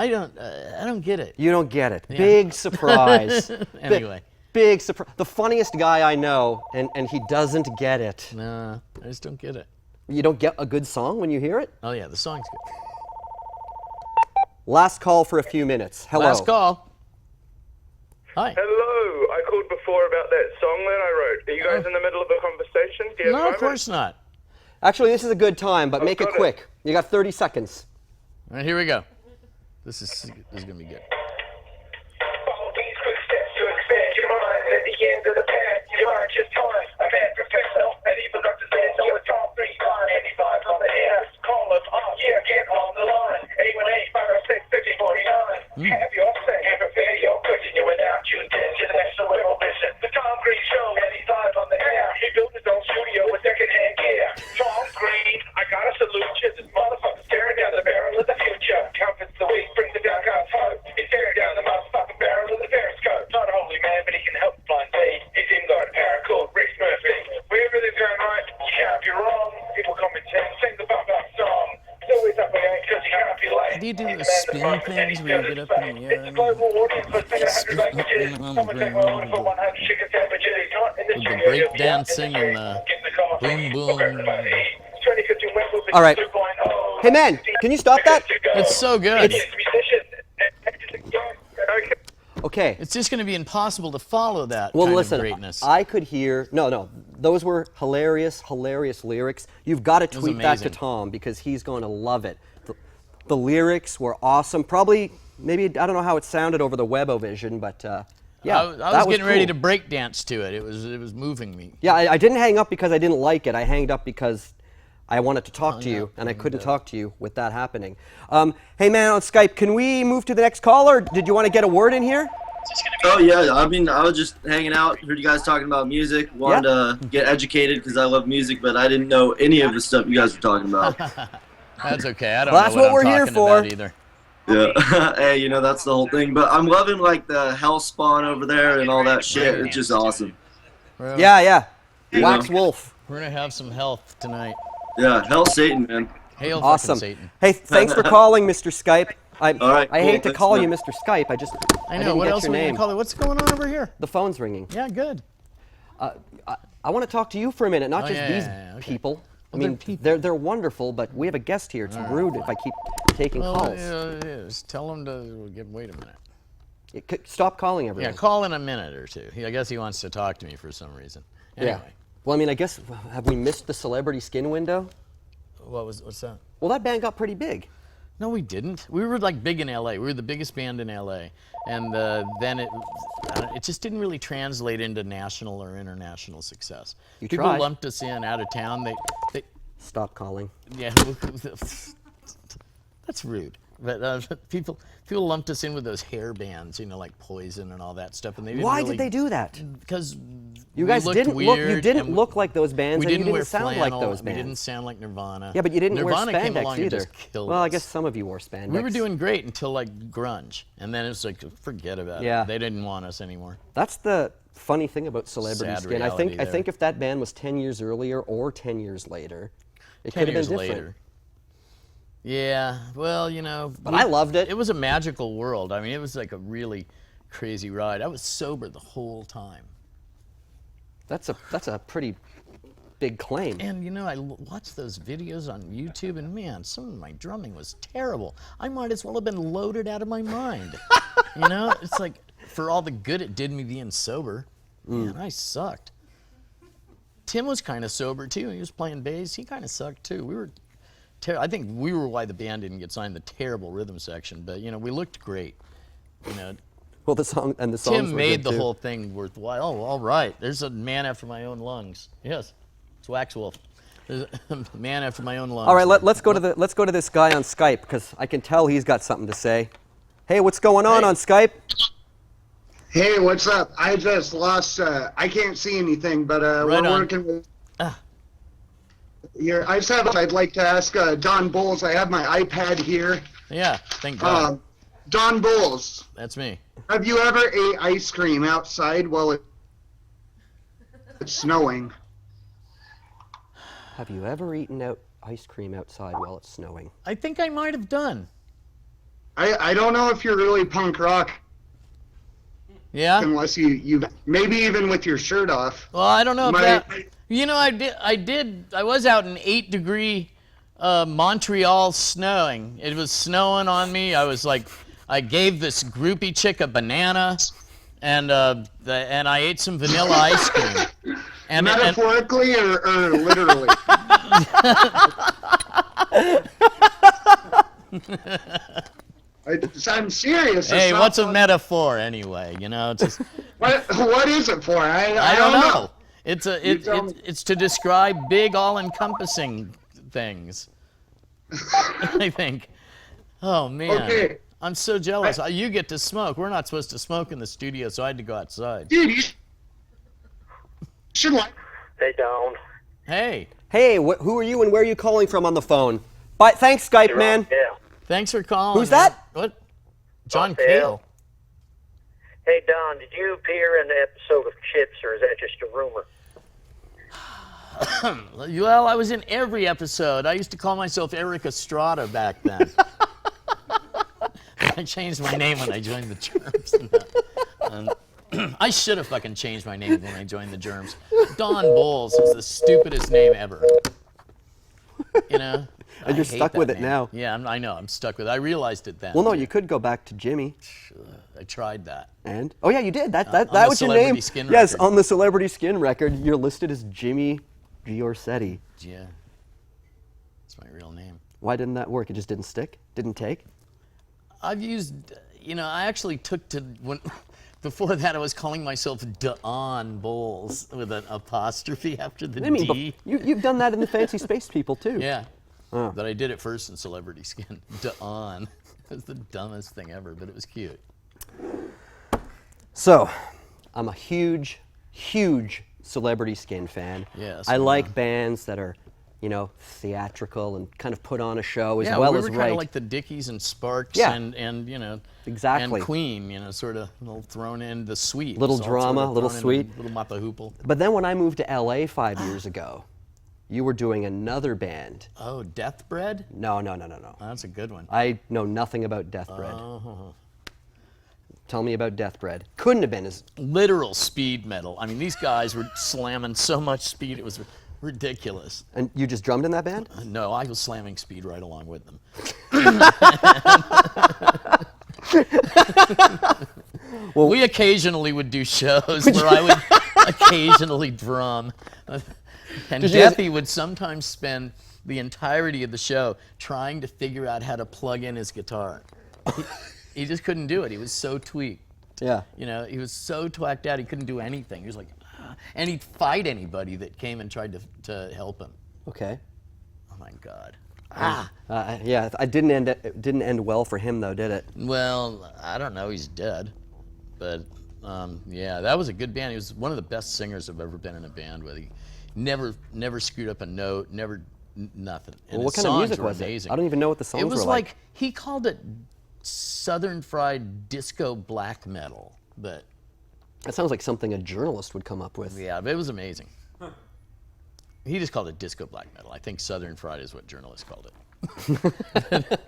S2: don't get it.
S1: You don't get it. Big surprise.
S2: Anyway.
S1: Big surprise. The funniest guy I know, and he doesn't get it.
S2: No, I just don't get it.
S1: You don't get a good song when you hear it?
S2: Oh yeah, the song's good.
S1: Last call for a few minutes. Hello.
S2: Last call. Hi.
S8: Hello, I called before about that song that I wrote. Are you guys in the middle of a conversation? Do you have a
S2: No, of
S8: moment?
S2: course not.
S1: Actually, this is a good time, but make it
S8: got it.
S1: quick. You got 30 seconds.
S2: All right, here we go. This is gonna be good.
S8: Follow these quick steps to expand your mind. At the end of the path, your mind just time. A man perfects self, and even Dr. Sand, so it's all 3, 85 on the air. Call us on, yeah, get on the line. 818-506-5049. Have your say and prepare your question. You without you to the next Webovision. The Tom Green Show, 85 on the air. He built his own studio with second-hand gear. Tom Green, I gotta salute you. This motherfucker's staring down the barrel of the future. Confidence the way brings the down God's heart. It's
S2: do you do those spin things where you get up in the air and
S8: global audience for
S2: spin
S8: languages.
S2: on the ground
S8: For 100 chicken sandwiches. Not in the
S2: with the
S8: studio,
S2: break
S8: you'll be out in
S2: dancing
S8: the
S2: and
S8: street.
S2: the boom boom?
S8: 2015 Webovision
S1: All right.
S8: 2.0.
S1: Hey, man, can you stop that?
S2: It's so good.
S1: Okay.
S2: It's just going to be impossible to follow that
S1: Well,
S2: kind
S1: listen,
S2: of greatness.
S1: I could hear. No, those were hilarious lyrics. You've got to
S2: was
S1: tweet that to
S2: amazing.
S1: Tom because he's going to love it. The lyrics were awesome. Probably, maybe I don't know how it sounded over the Webovision, but yeah,
S2: I
S1: that
S2: was getting ready
S1: cool.
S2: to break dance to it. It was moving me.
S1: Yeah, I didn't hang up because I didn't like it. I hanged up because I wanted to talk to you, and I couldn't talk to you with that happening. Hey, man, on Skype, can we move to the next caller? Or did you want to get a word in here?
S9: Oh yeah, I mean, I was just hanging out, heard you guys talking about music, wanted to get educated because I love music, but I didn't know any of the stuff you guys were talking about.
S2: That's okay. I don't
S1: Well,
S2: know
S1: that's what
S2: I'm
S1: we're here
S2: talking
S1: for.
S2: about either.
S9: Yeah, hey, you know, that's the whole thing. But I'm loving like the hell spawn over there and all that shit. It's just awesome.
S2: Well,
S1: Yeah.
S9: You
S1: Wax
S9: know?
S1: Wolf.
S2: We're gonna have some health tonight.
S9: Yeah, hell Satan, man.
S2: Hail
S1: Awesome.
S2: fucking Satan.
S1: Hey, thanks for calling, Mr. Skype.
S9: All right,
S1: I
S9: cool.
S1: hate to
S9: Thanks,
S1: call
S9: man.
S1: you Mr. Skype. I
S2: I know.
S1: didn't
S2: What
S1: get
S2: else
S1: your
S2: are we
S1: name.
S2: gonna call it? What's going on over here?
S1: The phone's ringing.
S2: Yeah, good.
S1: I want to talk to you for a minute, not
S2: Oh,
S1: just
S2: yeah,
S1: these
S2: yeah, okay.
S1: people. I
S2: Well, they're
S1: mean,
S2: people.
S1: they're wonderful, but we have a guest here. It's rude if I keep taking
S2: Well,
S1: calls.
S2: just tell him to wait a minute.
S1: Stop calling everyone.
S2: Yeah, call in a minute or two. I guess he wants to talk to me for some reason. Anyway,
S1: Well, I mean, I guess, have we missed the celebrity skin window?
S2: what's that?
S1: Well, that band got pretty big.
S2: No, we didn't. We were like big in LA. We were the biggest band in LA, and then it just didn't really translate into national or international success.
S1: You
S2: People
S1: tried.
S2: lumped us in out of town. They
S1: Stop calling.
S2: yeah, that's rude. But people lumped us in with those hair bands, you know, like Poison and all that stuff, and they didn't
S1: Why
S2: really,
S1: did they do that?
S2: Because
S1: You guys didn't look. You didn't look like those bands,
S2: We
S1: and you
S2: didn't
S1: didn't
S2: wear
S1: sound
S2: flannel.
S1: like those
S2: We
S1: bands.
S2: didn't sound like Nirvana.
S1: Yeah, but you didn't
S2: Nirvana
S1: wear
S2: came
S1: spandex
S2: along
S1: either.
S2: and just killed
S1: Well, I
S2: us.
S1: guess some of you wore spandex.
S2: We were doing great until like grunge, and then it's like forget about
S1: Yeah.
S2: it. They didn't want us anymore.
S1: That's the funny thing about celebrity
S2: Sad
S1: skin. I
S2: reality
S1: think
S2: there.
S1: if that band was 10 years earlier or 10 years later, it
S2: 10
S1: could have
S2: years
S1: been different.
S2: later. Yeah, well, you know.
S1: But I loved it.
S2: It was a magical world. I mean, it was like a really crazy ride. I was sober the whole time.
S1: That's a pretty big claim.
S2: And you know, I watched those videos on YouTube, and man, some of my drumming was terrible. I might as well have been loaded out of my mind. You know, it's like for all the good it did me being sober, man, I sucked. Tim was kind of sober too. He was playing bass. He kind of sucked too. We were. I think we were why the band didn't get signed. The terrible rhythm section, but you know, we looked great. You know.
S1: Well, the songs
S2: Tim
S1: were
S2: made
S1: good,
S2: the
S1: too.
S2: whole thing worthwhile. Oh, all right. There's a man after my own lungs. Yes, it's Wax Wolf. There's a man after my own lungs.
S1: All right, let's go to this guy on Skype because I can tell he's got something to say. Hey, what's going on Skype?
S11: Hey, what's up? I just lost. I can't see anything, but
S2: Right
S11: we're
S2: on.
S11: working with. Here, I just have. I'd like to ask Don Bolles. I have my iPad here.
S2: Yeah, thank God.
S11: Don Bolles,
S2: That's me.
S11: have you ever ate ice cream outside while it's snowing?
S1: Have you ever eaten ice cream outside while it's snowing?
S2: I think I might have done.
S11: I don't know if you're really punk rock
S2: Yeah.
S11: unless you maybe even with your shirt off.
S2: Well, I don't know if
S11: My-
S2: that. You know, I was out in 8-degree Montreal snowing. It was snowing on me. I gave this groupie chick a banana, and I ate some vanilla ice cream. And
S11: Metaphorically or literally? I'm serious.
S2: Hey,
S11: It's
S2: what's
S11: not
S2: a metaphor anyway? You know, it's just,
S11: what is it for?
S2: I don't know. It's
S11: tell me.
S2: it's to describe big, all-encompassing things. I think. Oh man,
S11: Okay.
S2: I'm so jealous. You get to smoke. We're not supposed to smoke in the studio, so I had to go outside.
S11: Dude, you should like.
S10: Hey, Don.
S2: Hey,
S1: Hey, who are you and where are you calling from on the phone? Bye, thanks, Skype, man.
S10: Yeah.
S2: thanks for calling.
S1: Who's
S2: man.
S1: that?
S2: What? John
S10: Raphael.
S2: Cale.
S10: Hey, Don, did you appear in the episode of Chips, or is that just a rumor?
S2: Well, I was in every episode. I used to call myself Eric Estrada back then. I changed my name when I joined the Germs. I should have fucking changed my name when I joined the Germs. Don Bolles is the stupidest name ever. You know?
S1: And you're stuck with it now.
S2: Yeah, I know. I'm stuck with it. I realized it then.
S1: Well, no, you could go back to Jimmy.
S2: I tried that.
S1: And? Oh, yeah, you did. That
S2: on
S1: was
S2: the
S1: your name.
S2: Celebrity Skin
S1: yes,
S2: record.
S1: on the Celebrity Skin record, you're listed as Jimmy Giorsetti.
S2: Yeah. That's my real name.
S1: Why didn't that work? It just didn't stick? Didn't take?
S2: I've used, I actually took to, before that I was calling myself Don Bolles with an apostrophe after the D.
S1: You've done that in the Fancy Space People, too.
S2: Yeah. But I did it first in Celebrity Skin. Don. It was the dumbest thing ever, but it was cute.
S1: So, I'm a huge, huge Celebrity Skin fan.
S2: Yes.
S1: I like bands that are, theatrical and kind of put on a show as well as
S2: we were kind of like the Dickies and Sparks and
S1: exactly.
S2: and Queen, sort of little thrown in the sweet.
S1: Little drama, little sweet.
S2: Little mapahoople.
S1: But then when I moved to LA 5 years ago, you were doing another band.
S2: Oh, Deathbread?
S1: No.
S2: Oh, that's a good one.
S1: I know nothing about Deathbread.
S2: Oh.
S1: Tell me about Deathbread. Couldn't have been as...
S2: Literal speed metal. I mean, these guys were slamming so much speed, it was ridiculous.
S1: And you just drummed in that band?
S2: No, I was slamming speed right along with them. Well, we occasionally would do shows where I would occasionally drum. And Deathy would sometimes spend the entirety of the show trying to figure out how to plug in his guitar. He just couldn't do it. He was so tweaked.
S1: Yeah.
S2: He was so twacked out he couldn't do anything. He was like, and he'd fight anybody that came and tried to help him.
S1: Okay.
S2: Oh my God.
S1: Yeah, it didn't end well for him though, did it?
S2: Well, I don't know. He's dead. But yeah, that was a good band. He was one of the best singers I've ever been in a band with. He never screwed up a note, nothing. And
S1: well, what
S2: his
S1: kind of
S2: songs
S1: music
S2: were
S1: was
S2: amazing.
S1: it? I don't even know what the songs were like.
S2: It was like he called it Southern fried disco black metal, but
S1: that sounds like something a journalist would come up with.
S2: Yeah, but it was amazing. He just called it disco black metal. I think Southern fried is what journalists called it.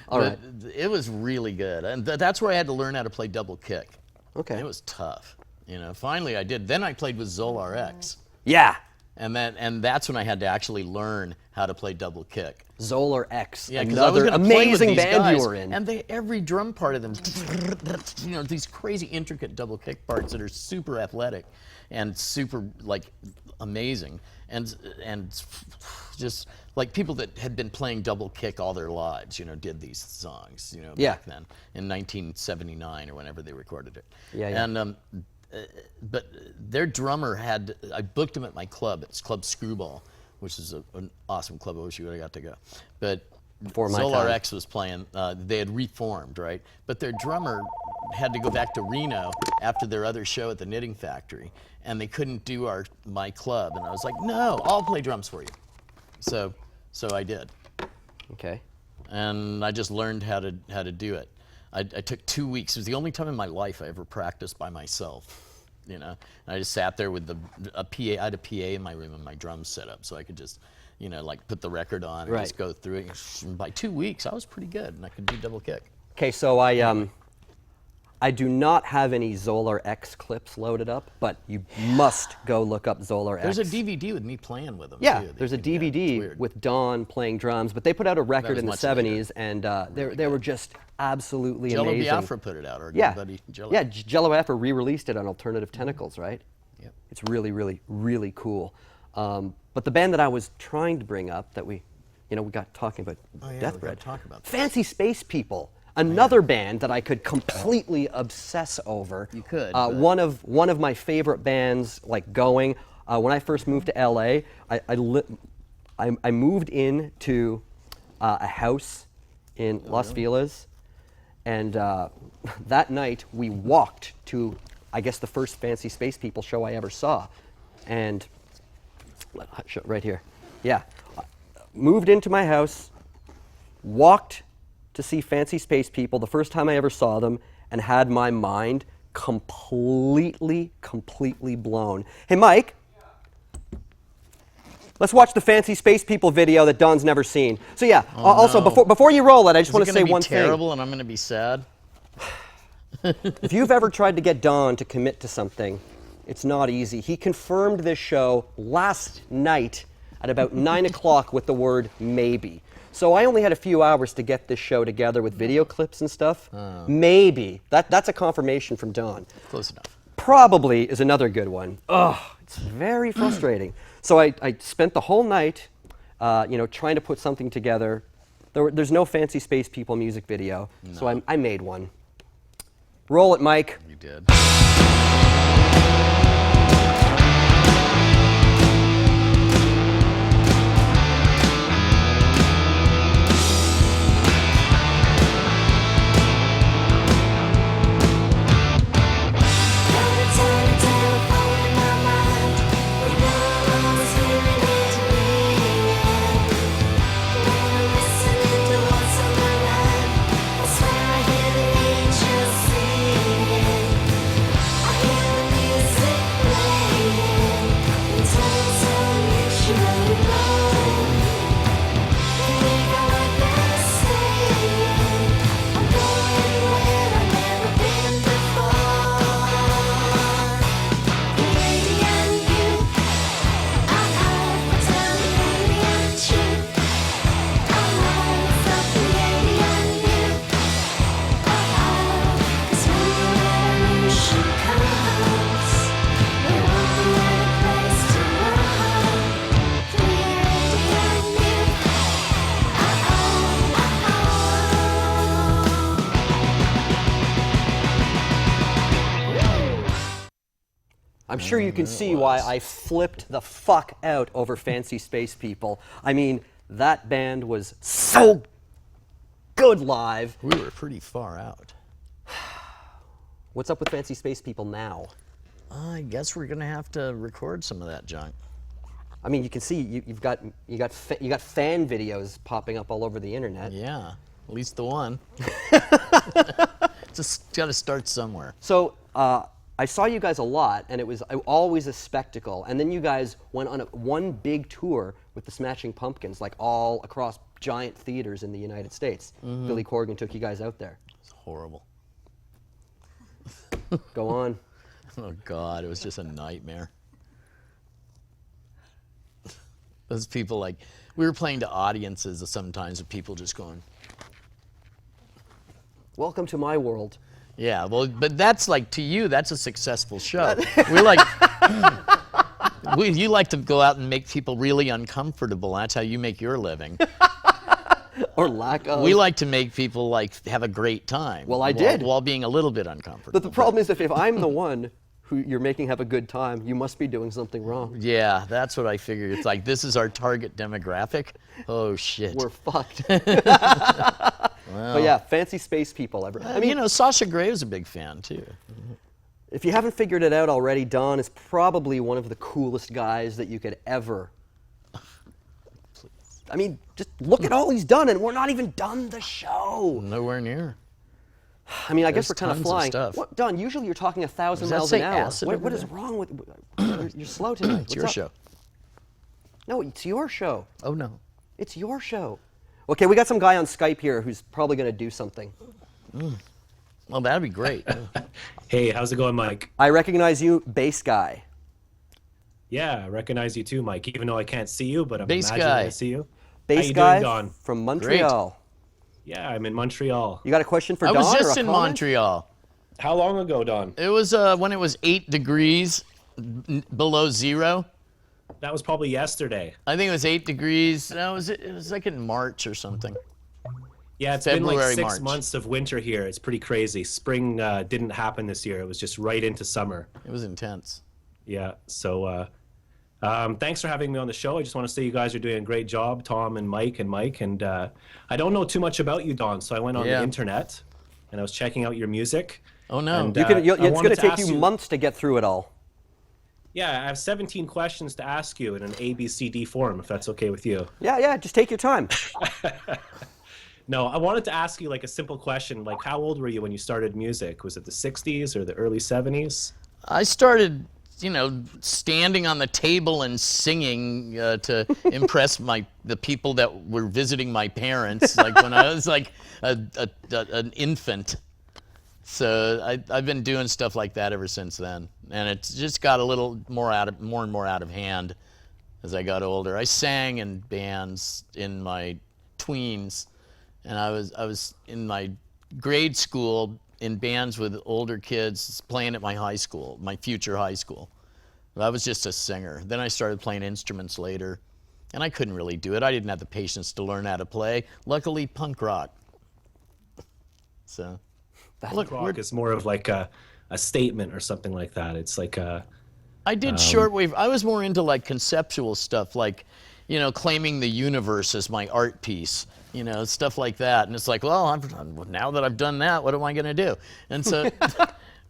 S1: All right.
S2: It was really good, and that's where I had to learn how to play double kick.
S1: Okay.
S2: It was tough. Finally I did. Then I played with Zolar X.
S1: Yeah.
S2: And that's when I had to actually learn how to play double kick.
S1: Zolar X,
S2: yeah, because I was
S1: another
S2: going to play with
S1: amazing
S2: these
S1: band
S2: guys,
S1: you were in.
S2: and every drum part of them, these crazy intricate double kick parts that are super athletic and super amazing, and just like people that had been playing double kick all their lives, did these songs, back then in 1979 or whenever they recorded it.
S1: Yeah.
S2: And but their drummer I booked him at my club. It's Club Screwball, which is an awesome club. I wish you would have got to go. But
S1: before my
S2: Zolar
S1: time.
S2: X was playing. They had reformed, right? But their drummer had to go back to Reno after their other show at the Knitting Factory, and they couldn't do my club. And I was like, no, I'll play drums for you. So I did.
S1: Okay.
S2: And I just learned how to do it. I took 2 weeks. It was the only time in my life I ever practiced by myself, And I just sat there with a PA. I had a PA in my room and my drums set up, so I could just, put the record on and just go through it. And by 2 weeks, I was pretty good, and I could do double kick.
S1: Okay, so I do not have any Zolar X clips loaded up, but you must go look up Zolar X.
S2: There's a DVD with me playing with them.
S1: Yeah,
S2: too.
S1: there's a DVD with Don playing drums, but they put out a record in the 70s, and they were just absolutely
S2: Jello
S1: amazing.
S2: Biafra put it out, our good buddy Jello.
S1: Yeah, Jello Biafra re-released it on Alternative Tentacles, right?
S2: Yep.
S1: It's really, really, really cool. But the band that I was trying to bring up that we got talking about Deathbread.
S2: Talk about that.
S1: Fancy Space People. Another band that I could completely obsess over.
S2: You could.
S1: One of my favorite bands, going. When I first moved to LA, I moved into a house in Los Feliz, and that night we walked to, I guess, the first Fancy Space People show I ever saw, and right here, yeah, moved into my house, walked to see Fancy Space People the first time I ever saw them, and had my mind completely blown. Hey, Mike. Let's watch the Fancy Space People video that Don's never seen. So yeah,
S2: Oh,
S1: also
S2: no.
S1: before you roll it, I just want to
S2: Is it
S1: say
S2: gonna be
S1: one
S2: terrible and I'm going to be sad?
S1: thing. If you've ever tried to get Don to commit to something, it's not easy. He confirmed this show last night at about 9 o'clock with the word maybe. So I only had a few hours to get this show together with video clips and stuff. Maybe. That's a confirmation from Don.
S2: Close enough.
S1: Probably is another good one. Ugh, it's very frustrating. So I spent the whole night, trying to put something together. There's no Fancy Space People music video, so I made one. Roll it, Mike.
S2: You did.
S1: I'm sure you can see why I flipped the fuck out over Fancy Space People. I mean, that band was so good live.
S2: We were pretty far out.
S1: What's up with Fancy Space People now?
S2: I guess we're gonna have to record some of that junk.
S1: I mean, you can see you got fan videos popping up all over the internet.
S2: Yeah, at least the one. Just gotta start somewhere.
S1: So I saw you guys a lot, and it was always a spectacle. And then you guys went on one big tour with the Smashing Pumpkins, like all across giant theaters in the United States. Billy Corgan took you guys out there.
S2: It's horrible.
S1: Go on.
S2: Oh God, it was just a nightmare. Those people, like, we were playing to audiences sometimes of people just going,
S1: "Welcome to my world."
S2: Yeah, well, but that's like, to you, that's a successful show. We're like, you like to go out and make people really uncomfortable. That's how you make your living.
S1: Or lack of.
S2: We like to make people like have a great time.
S1: Well, I did.
S2: While being a little bit uncomfortable.
S1: But the problem is, if I'm the one who you're making have a good time, you must be doing something wrong.
S2: Yeah, that's what I figured. It's like, this is our target demographic. Oh, shit.
S1: We're fucked. Well, but yeah, Fancy Space People. I mean,
S2: you know, Sasha Grey was a big fan, too.
S1: If you haven't figured it out already, Don is probably one of the coolest guys that you could ever. I mean, just look at all he's done, and we're not even done the show.
S2: Nowhere near.
S1: I mean, I guess we're kind of
S2: tons
S1: flying.
S2: stuff.
S1: What, Don, usually you're talking 1,000
S2: Does that
S1: miles
S2: say
S1: an hour.
S2: acid
S1: What
S2: over
S1: is
S2: there?
S1: wrong with... You're slow tonight.
S2: It's your show.
S1: No, it's your show.
S2: Oh, no.
S1: It's your show. Okay, we got some guy on Skype here who's probably going to do something.
S2: Well, that'd be great.
S12: Hey, how's it going, Mike?
S1: I recognize you, bass guy.
S12: Yeah, I recognize you too, Mike, even though I can't see you, but I'm
S2: Bass
S12: imagining
S2: guy.
S12: I see you.
S1: Bass
S12: you
S1: guy
S12: doing, Don?
S1: from Montreal.
S12: Yeah, I'm in Montreal.
S1: You got a question for
S2: I
S1: Don?
S2: was
S1: or
S2: just
S1: a
S2: in
S1: comment?
S2: Montreal.
S12: How long ago, Don?
S2: It was when it was 8 degrees below zero.
S12: That was probably yesterday.
S2: I think it was 8 degrees. No, it was like in March or something.
S12: Yeah, it's been like
S2: February,
S12: 6
S2: March.
S12: months of winter here. It's pretty crazy. Spring didn't happen this year. It was just right into summer.
S2: It was intense.
S12: Yeah, so thanks for having me on the show. I just want to say you guys are doing a great job, Tom and Mike. And I don't know too much about you, Don, so I went on the internet and I was checking out your music.
S2: Oh, no.
S12: And,
S1: It's going to take
S12: ask
S1: you months to get through it all.
S12: Yeah, I have 17 questions to ask you in an ABCD form, if that's okay with you.
S1: Yeah, just take your time.
S12: No, I wanted to ask you like a simple question, like how old were you when you started music? Was it the 60s or the early 70s?
S2: I started standing on the table and singing to impress the people that were visiting my parents, like when I was like an infant. So I've been doing stuff like that ever since then, and it's just got a little more and more out of hand as I got older. I sang in bands in my tweens, and I was in my grade school in bands with older kids playing at my high school, my future high school. I was just a singer. Then I started playing instruments later, and I couldn't really do it. I didn't have the patience to learn how to play. Luckily, punk rock. So,
S12: punk rock is more of like a statement or something like that. It's like a...
S2: I did shortwave. I was more into like conceptual stuff, like, claiming the universe as my art piece. Stuff like that. And it's like, well, now that I've done that, what am I going to do? And so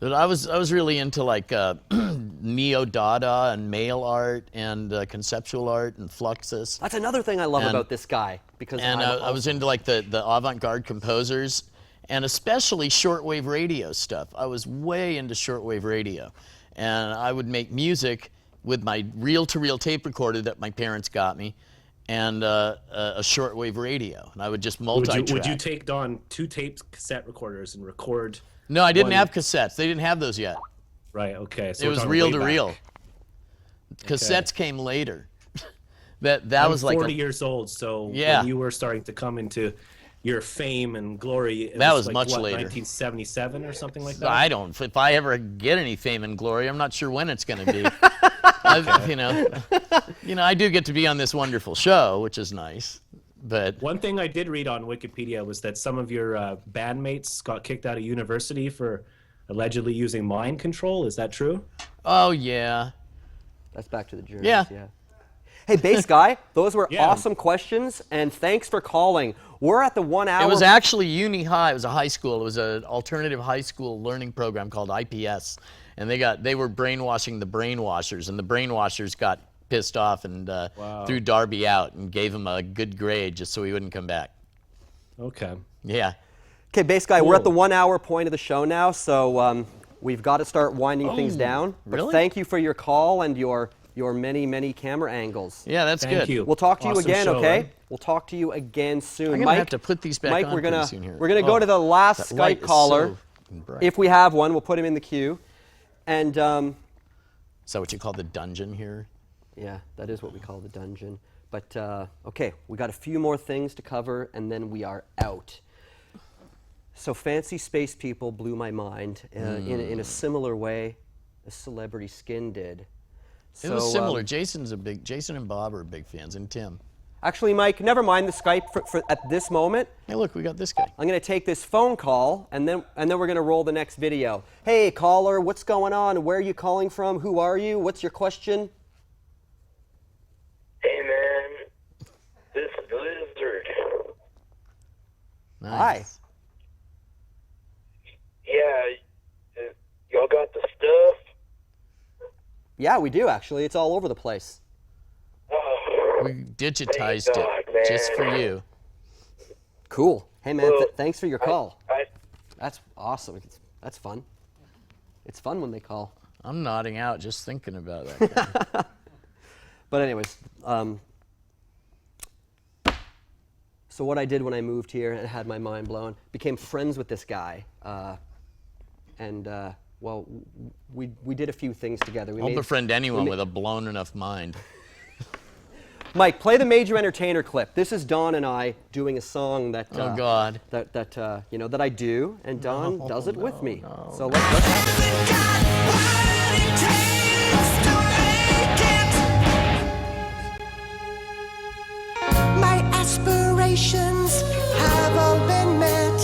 S2: I was really into like neo-Dada and mail art and conceptual art and Fluxus.
S1: That's another thing I love about this guy.
S2: I was into like the avant-garde composers and especially shortwave radio stuff. I was way into shortwave radio. And I would make music with my reel-to-reel tape recorder that my parents got me, and a shortwave radio, and I would just multi-track.
S12: Would you take, Don, 2 cassette recorders and record?
S2: No, I didn't have cassettes. They didn't have those yet.
S12: Right. Okay. So
S2: it was reel to reel. Cassettes came later. that
S12: I'm
S2: was like
S12: 40 years old, so when you were starting to come into your fame and glory,
S2: that was
S12: like,
S2: much later.
S12: 1977 or something like that.
S2: I don't. If I ever get any fame and glory, I'm not sure when it's going to be. I do get to be on this wonderful show, which is nice. But
S12: one thing I did read on Wikipedia was that some of your bandmates got kicked out of university for allegedly using mind control. Is that true?
S2: Oh yeah.
S1: That's back to the Germs.
S2: Yeah.
S1: Hey, bass guy, those were awesome questions, and thanks for calling. We're at the 1 hour.
S2: It was actually uni high. It was a high school. It was an alternative high school learning program called IPS, and they were brainwashing the brainwashers, and the brainwashers got pissed off and threw Darby out and gave him a good grade just so he wouldn't come back.
S12: Okay.
S2: Yeah.
S1: Okay, bass guy, we're at the 1 hour point of the show now, so we've got to start winding things down. But
S2: really?
S1: Thank you for your call and your many, many camera angles.
S2: Yeah, that's good.
S12: Thank you.
S1: We'll talk to you again,
S12: show,
S1: okay?
S12: right?
S1: We'll talk to you again soon.
S2: I'm gonna
S1: Mike,
S2: have to put these back
S1: Mike,
S2: on
S1: we're gonna
S2: pretty soon here.
S1: go to the last
S2: That light
S1: Skype
S2: is
S1: caller.
S2: so bright.
S1: If we have one, we'll put him in the queue. And
S2: is that what you call the dungeon here?
S1: yeah, that is what we call the dungeon. But okay, we got a few more things to cover, and then we are out. So Fancy Space People blew my mind in a similar way as Celebrity Skin did.
S2: It was similar. Jason and Bob are big fans, and Tim.
S1: Actually, Mike, never mind the Skype for at this moment.
S2: Hey, look, we got this guy.
S1: I'm going to take this phone call, and then we're going to roll the next video. Hey, caller, what's going on? Where are you calling from? Who are you? What's your question?
S10: Hey, man. This Blizzard.
S2: Nice.
S1: Hi.
S10: Yeah, y'all got the stuff?
S1: Yeah, we do, actually. It's all over the place.
S2: We digitized it just for you.
S1: Cool. Hey, man,
S10: Well,
S1: thanks for your call. That's awesome. That's fun. It's fun when they call.
S2: I'm nodding out just thinking about that guy.
S1: But anyways, so what I did when I moved here and had my mind blown, became friends with this guy. Well, we did a few things together.
S2: Won't befriend anyone with a blown enough mind.
S1: Mike, play the Major Entertainer clip. This is Don and I doing a song that
S2: Oh God.
S1: that I do, and Don does it with me. So let's
S13: My aspirations have all been met.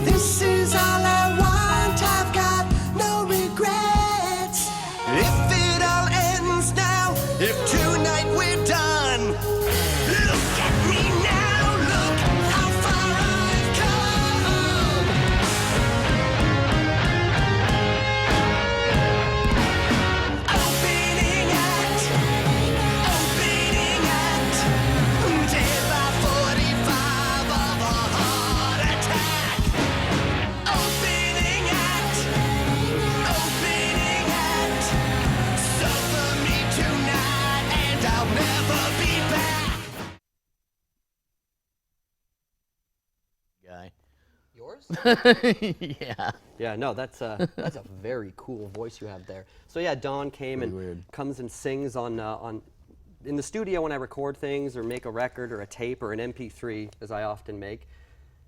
S13: This is all I want. I've got no regrets. If it all ends now, if tonight we're done, look at me now. Look how far I've come. Opening act. Dead by 45.
S1: Yours?
S2: Yeah.
S1: Yeah, no, that's a very cool voice you have there. So yeah, Don came and comes and sings on in the studio when I record things or make a record or a tape or an MP3, as I often make.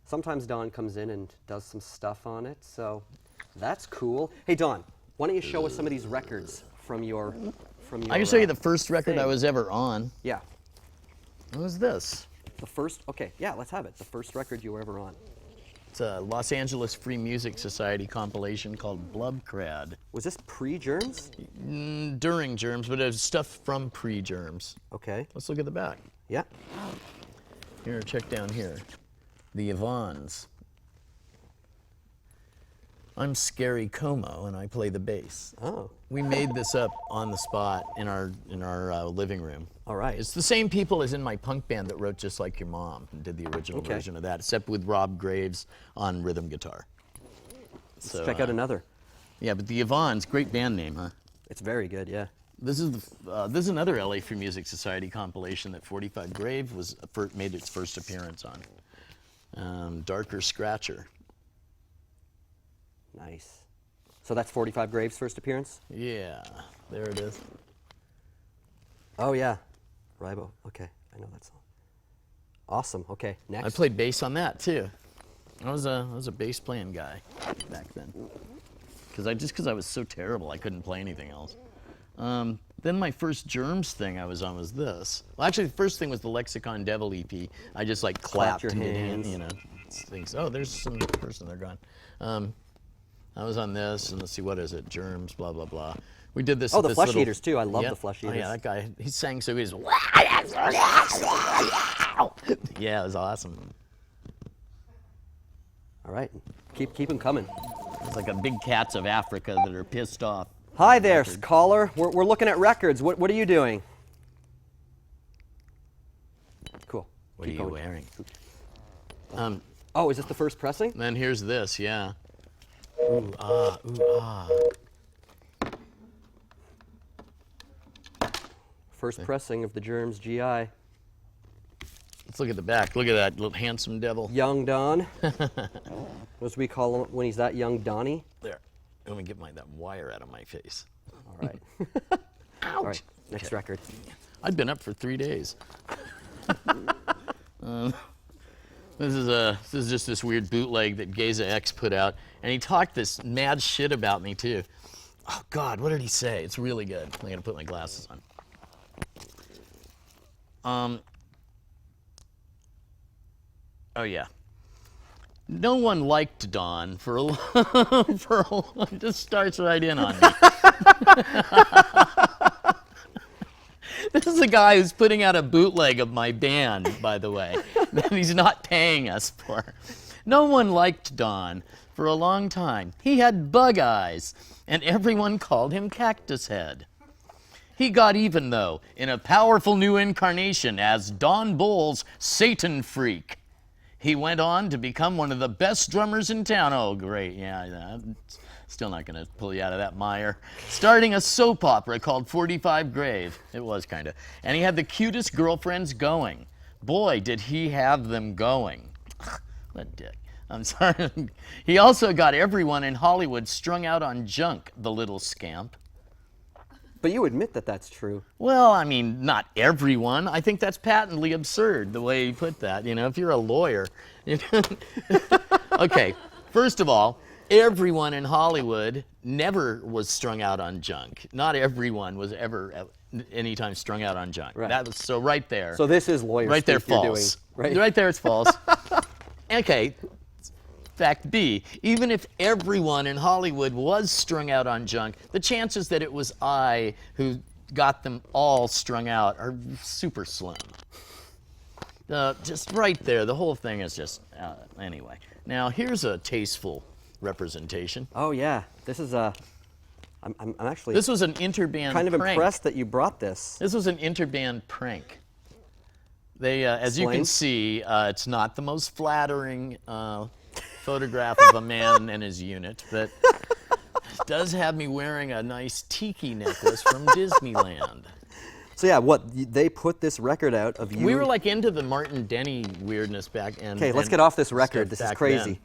S1: Sometimes Don comes in and does some stuff on it, so that's cool. Hey Don, why don't you show us some of these records from your
S2: I can show you the first record I was ever on.
S1: Yeah.
S2: What was this?
S1: The first, okay, yeah, let's have it. The first record you were ever on.
S2: It's a Los Angeles Free Music Society compilation called Blubcrad.
S1: Was this pre-Germs?
S2: During Germs, but it was stuff from pre-Germs.
S1: Okay.
S2: Let's look at the back.
S1: Yeah.
S2: Here, check down here. The Yvonnes. I'm Scary Como, and I play the bass.
S1: Oh.
S2: We made this up on the spot in our living room.
S1: All right.
S2: It's the same people as in my punk band that wrote Just Like Your Mom and did the original version of that, except with Rob Graves on rhythm guitar.
S1: Let's check out another.
S2: Yeah, but the Yvonnes, great band name, huh?
S1: It's very good, yeah.
S2: This is another LA Free Music Society compilation that 45 Grave made its first appearance on. Darker Scratcher.
S1: Nice. So that's 45 Grave's first appearance?
S2: Yeah, there it is.
S1: Oh yeah, Ribo. Okay, I know that song. Awesome. Okay, next.
S2: I played bass on that too. I was a bass playing guy back then. Because I was so terrible, I couldn't play anything else. Then my first Germs thing I was on was this. Well, actually, the first thing was the Lexicon Devil EP. I just like clapped
S1: your
S2: and did
S1: hands.
S2: you know, things. Oh, there's some person. They're gone. I was on this, and let's see, what is it? Germs, blah blah blah. We did this.
S1: Oh, the
S2: this
S1: Flesh
S2: little,
S1: Eaters too. I love the Flesh Eaters.
S2: Oh yeah, that guy. He sang so good. Yeah, it was awesome.
S1: All right, keep them coming.
S2: It's like a big cats of Africa that are pissed off.
S1: Hi there, caller. We're looking at records. What are you doing? Cool.
S2: What are you wearing?
S1: Oh, is this the first pressing?
S2: Then here's this, yeah. Ooh, ah, ooh, ah.
S1: First pressing of the Germs GI.
S2: Let's look at the back. Look at that little handsome devil.
S1: Young Don. As we call him when he's that young, Donnie.
S2: There. Let me get that wire out of my face.
S1: All right. All right, next record.
S2: I've been up for 3 days. This is just this weird bootleg that Geza X put out, and he talked this mad shit about me too. Oh God, what did he say? It's really good. I'm gonna put my glasses on. Oh yeah. No one liked Don for a long, just starts right in on me. This is a guy who's putting out a bootleg of my band, by the way, that he's not paying us for. No one liked Don for a long time. He had bug eyes, and everyone called him Cactus Head. He got even, though, in a powerful new incarnation as Don Bolles' Satan Freak. He went on to become one of the best drummers in town. Oh, great, yeah. Still not going to pull you out of that mire. Starting a soap opera called 45 Grave. It was kind of. And he had the cutest girlfriends going. Boy, did he have them going. What dick. I'm sorry. He also got everyone in Hollywood strung out on junk, the little scamp.
S1: But you admit that that's true.
S2: Well, I mean, not everyone. I think that's patently absurd, the way he put that. You know, if you're a lawyer. Okay, first of all, everyone in Hollywood never was strung out on junk. Not everyone was ever anytime strung out on junk.
S1: Right.
S2: That was, so right there.
S1: So this is lawyer
S2: right there,
S1: speak you're
S2: false.
S1: doing,
S2: Right there, it's false. Okay. Fact B, even if everyone in Hollywood was strung out on junk, the chances that it was I who got them all strung out are super slim. Just right there, the whole thing is just, anyway. Now, here's a tasteful representation.
S1: Oh, yeah. This is a, I'm actually...
S2: This was an interband
S1: kind of
S2: prank.
S1: Impressed that you brought this.
S2: This was an interband prank. They, as you can see, it's not the most flattering photograph of a man and his unit, but it does have me wearing a nice tiki necklace from Disneyland.
S1: So yeah, they put this record out of you.
S2: We were like into the Martin Denny weirdness back and.
S1: Okay, let's get off this record. This is crazy.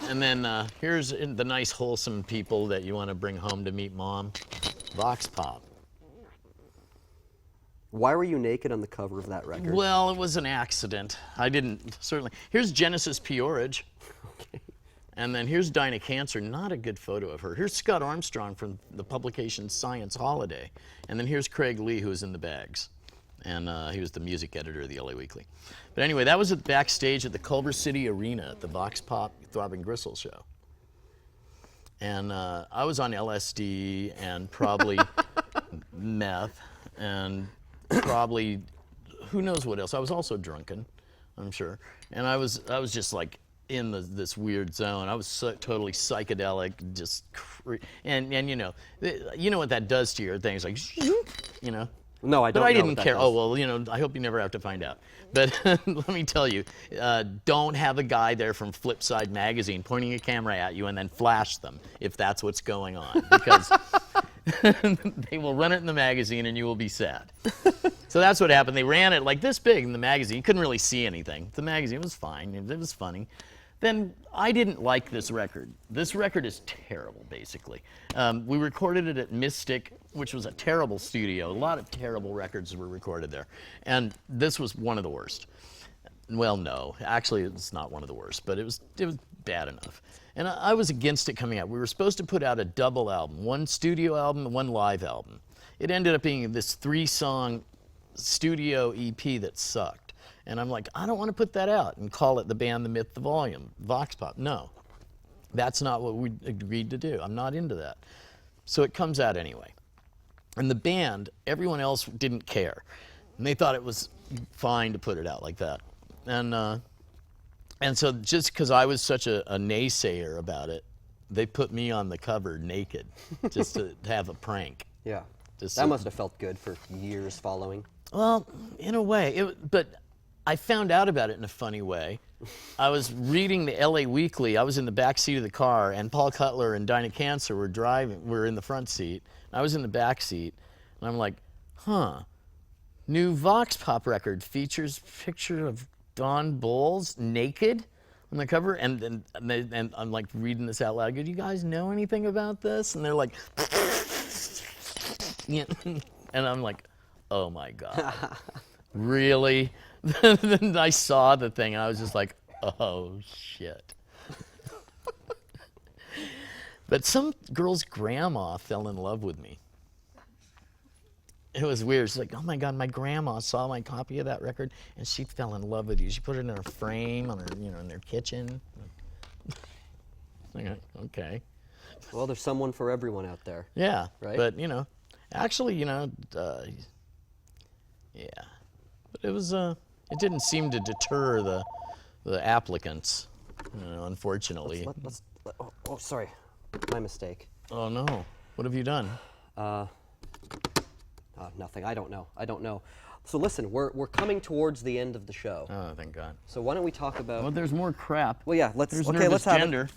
S2: And then here's the nice, wholesome people that you want to bring home to meet Mom. Vox Pop.
S1: Why were you naked on the cover of that record?
S2: Well, it was an accident. I didn't, certainly. Here's Genesis Peorage.
S1: Okay.
S2: And then here's Dinah Cancer, not a good photo of her. Here's Scott Armstrong from the publication Science Holiday. And then here's Craig Lee, who was in the Bags. And he was the music editor of the LA Weekly. But anyway, that was at backstage at the Culver City Arena at the Vox Pop Throbbing Gristle show. And I was on LSD and probably meth and probably who knows what else. I was also drunken, I'm sure. And I was just like in this weird zone. I was totally psychedelic, just and you know what that does to your things, like you know.
S1: No, I don't.
S2: But I
S1: know
S2: didn't
S1: what that
S2: care.
S1: does.
S2: Oh well, you know. I hope you never have to find out. But let me tell you, don't have a guy there from Flipside magazine pointing a camera at you and then flash them if that's what's going on, because they will run it in the magazine and you will be sad. So that's what happened. They ran it like this big in the magazine. You couldn't really see anything. The magazine was fine. It was funny. Then I didn't like this record. This record is terrible, basically. We recorded it at Mystic, which was a terrible studio. A lot of terrible records were recorded there. And this was one of the worst. Well, no, actually it's not one of the worst, but it was bad enough. And I was against it coming out. We were supposed to put out a double album, one studio album and one live album. It ended up being this 3-song studio EP that sucked. And I'm like, I don't want to put that out and call it The Band, The Myth, The Volume, Vox Pop. No, that's not what we agreed to do. I'm not into that. So it comes out anyway. And the band, everyone else didn't care. And they thought it was fine to put it out like that. And so just because I was such a naysayer about it, they put me on the cover naked just to have a prank.
S1: Yeah.
S2: Just
S1: That must have felt good for years following.
S2: Well, in a way, but I found out about it in a funny way. I was reading the LA Weekly. I was in the back seat of the car, and Paul Cutler and Dinah Cancer were in the front seat. I was in the back seat, and I'm like, new Vox Pop record features picture of Don Bolles naked on the cover, and I'm like reading this out loud. I go, do you guys know anything about this? And they're like, and I'm like, oh my God, really? Then I saw the thing and I was just like, oh shit. But some girl's grandma fell in love with me. It was weird. She's like, oh my God, my grandma saw my copy of that record and she fell in love with you. She put it in her frame on her, in their kitchen. Like, okay.
S1: Well, there's someone for everyone out there.
S2: Yeah.
S1: Right?
S2: But, actually, yeah. But it was, it didn't seem to deter the applicants, unfortunately.
S1: Oh, sorry. My mistake.
S2: Oh, no. What have you done?
S1: Nothing. I don't know. So listen, we're coming towards the end of the show.
S2: Oh, thank God.
S1: So why don't we talk about?
S2: Well, there's more crap.
S1: Well, yeah.
S2: There's
S1: let's
S2: nervous
S1: have
S2: gender.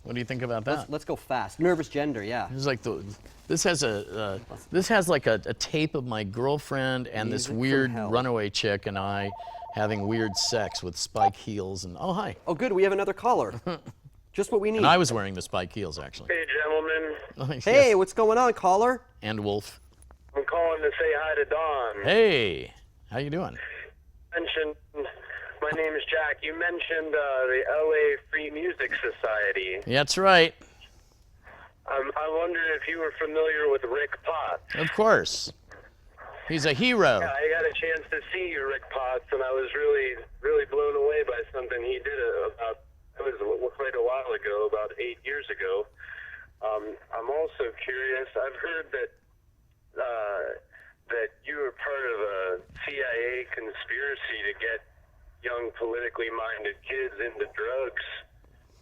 S2: What do you think about that?
S1: Let's go fast. Nervous gender. Yeah.
S2: It's like this has like a tape of my girlfriend and
S1: Music
S2: this weird
S1: from hell.
S2: runaway chick and I having weird sex with spike heels and oh hi.
S1: Oh good, we have another caller. Just what we need.
S2: And I was wearing the spike heels actually.
S10: Hey, gentlemen.
S1: Hey,
S2: Yes.
S1: what's going on, caller?
S2: And Wolf.
S10: I'm calling to say hi to Don.
S2: Hey, how you doing?
S10: My name is Jack. You mentioned the LA Free Music Society.
S2: Yeah, that's right.
S10: I wondered if you were familiar with Rick Potts.
S2: Of course. He's a hero.
S10: Yeah, I got a chance to see Rick Potts, and I was really, really blown away by something he did quite a while ago, about 8 years ago. I'm also curious. I've heard that you were part of a CIA conspiracy to get young politically minded kids into drugs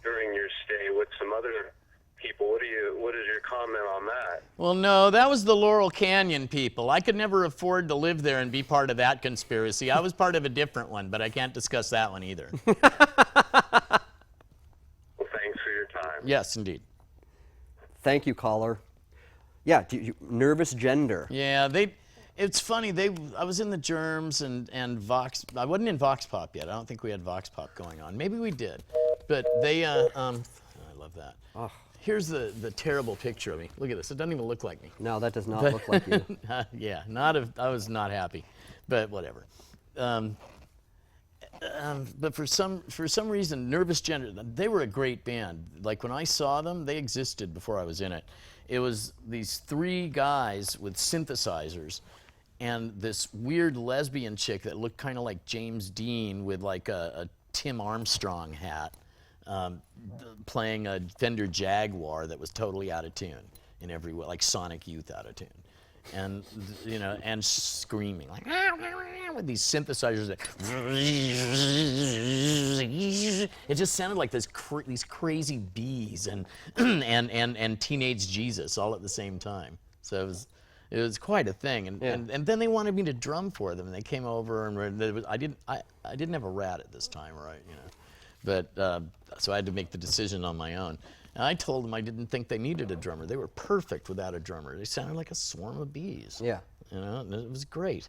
S10: during your stay with some other people. What is your comment on that?
S2: Well, no, that was the Laurel Canyon people. I could never afford to live there and be part of that conspiracy. I was part of a different one, but I can't discuss that one either.
S10: Well, thanks for your time.
S2: Yes, indeed.
S1: Thank you, caller. Yeah, nervous gender.
S2: Yeah, it's funny. I was in the Germs and Vox. I wasn't in Vox Pop yet. I don't think we had Vox Pop going on. Maybe we did. But they, I love that.
S1: Oh.
S2: Here's the terrible picture of me. Look at this. It doesn't even look like me.
S1: No, that does not look like you.
S2: Yeah, I was not happy, but whatever. But for some reason, Nervous Gender, they were a great band. Like when I saw them, they existed before I was in it. It was these three guys with synthesizers and this weird lesbian chick that looked kind of like James Dean with like a Tim Armstrong hat, playing a Fender Jaguar that was totally out of tune in every way, like Sonic Youth out of tune. And and screaming like with these synthesizers. It just sounded like these crazy bees and and Teenage Jesus all at the same time. So it was quite a thing. And then they wanted me to drum for them, and they came over and I didn't have a rat at this time, right? But so I had to make the decision on my own. And I told them I didn't think they needed a drummer. They were perfect without a drummer. They sounded like a swarm of bees.
S1: Yeah.
S2: And it was great.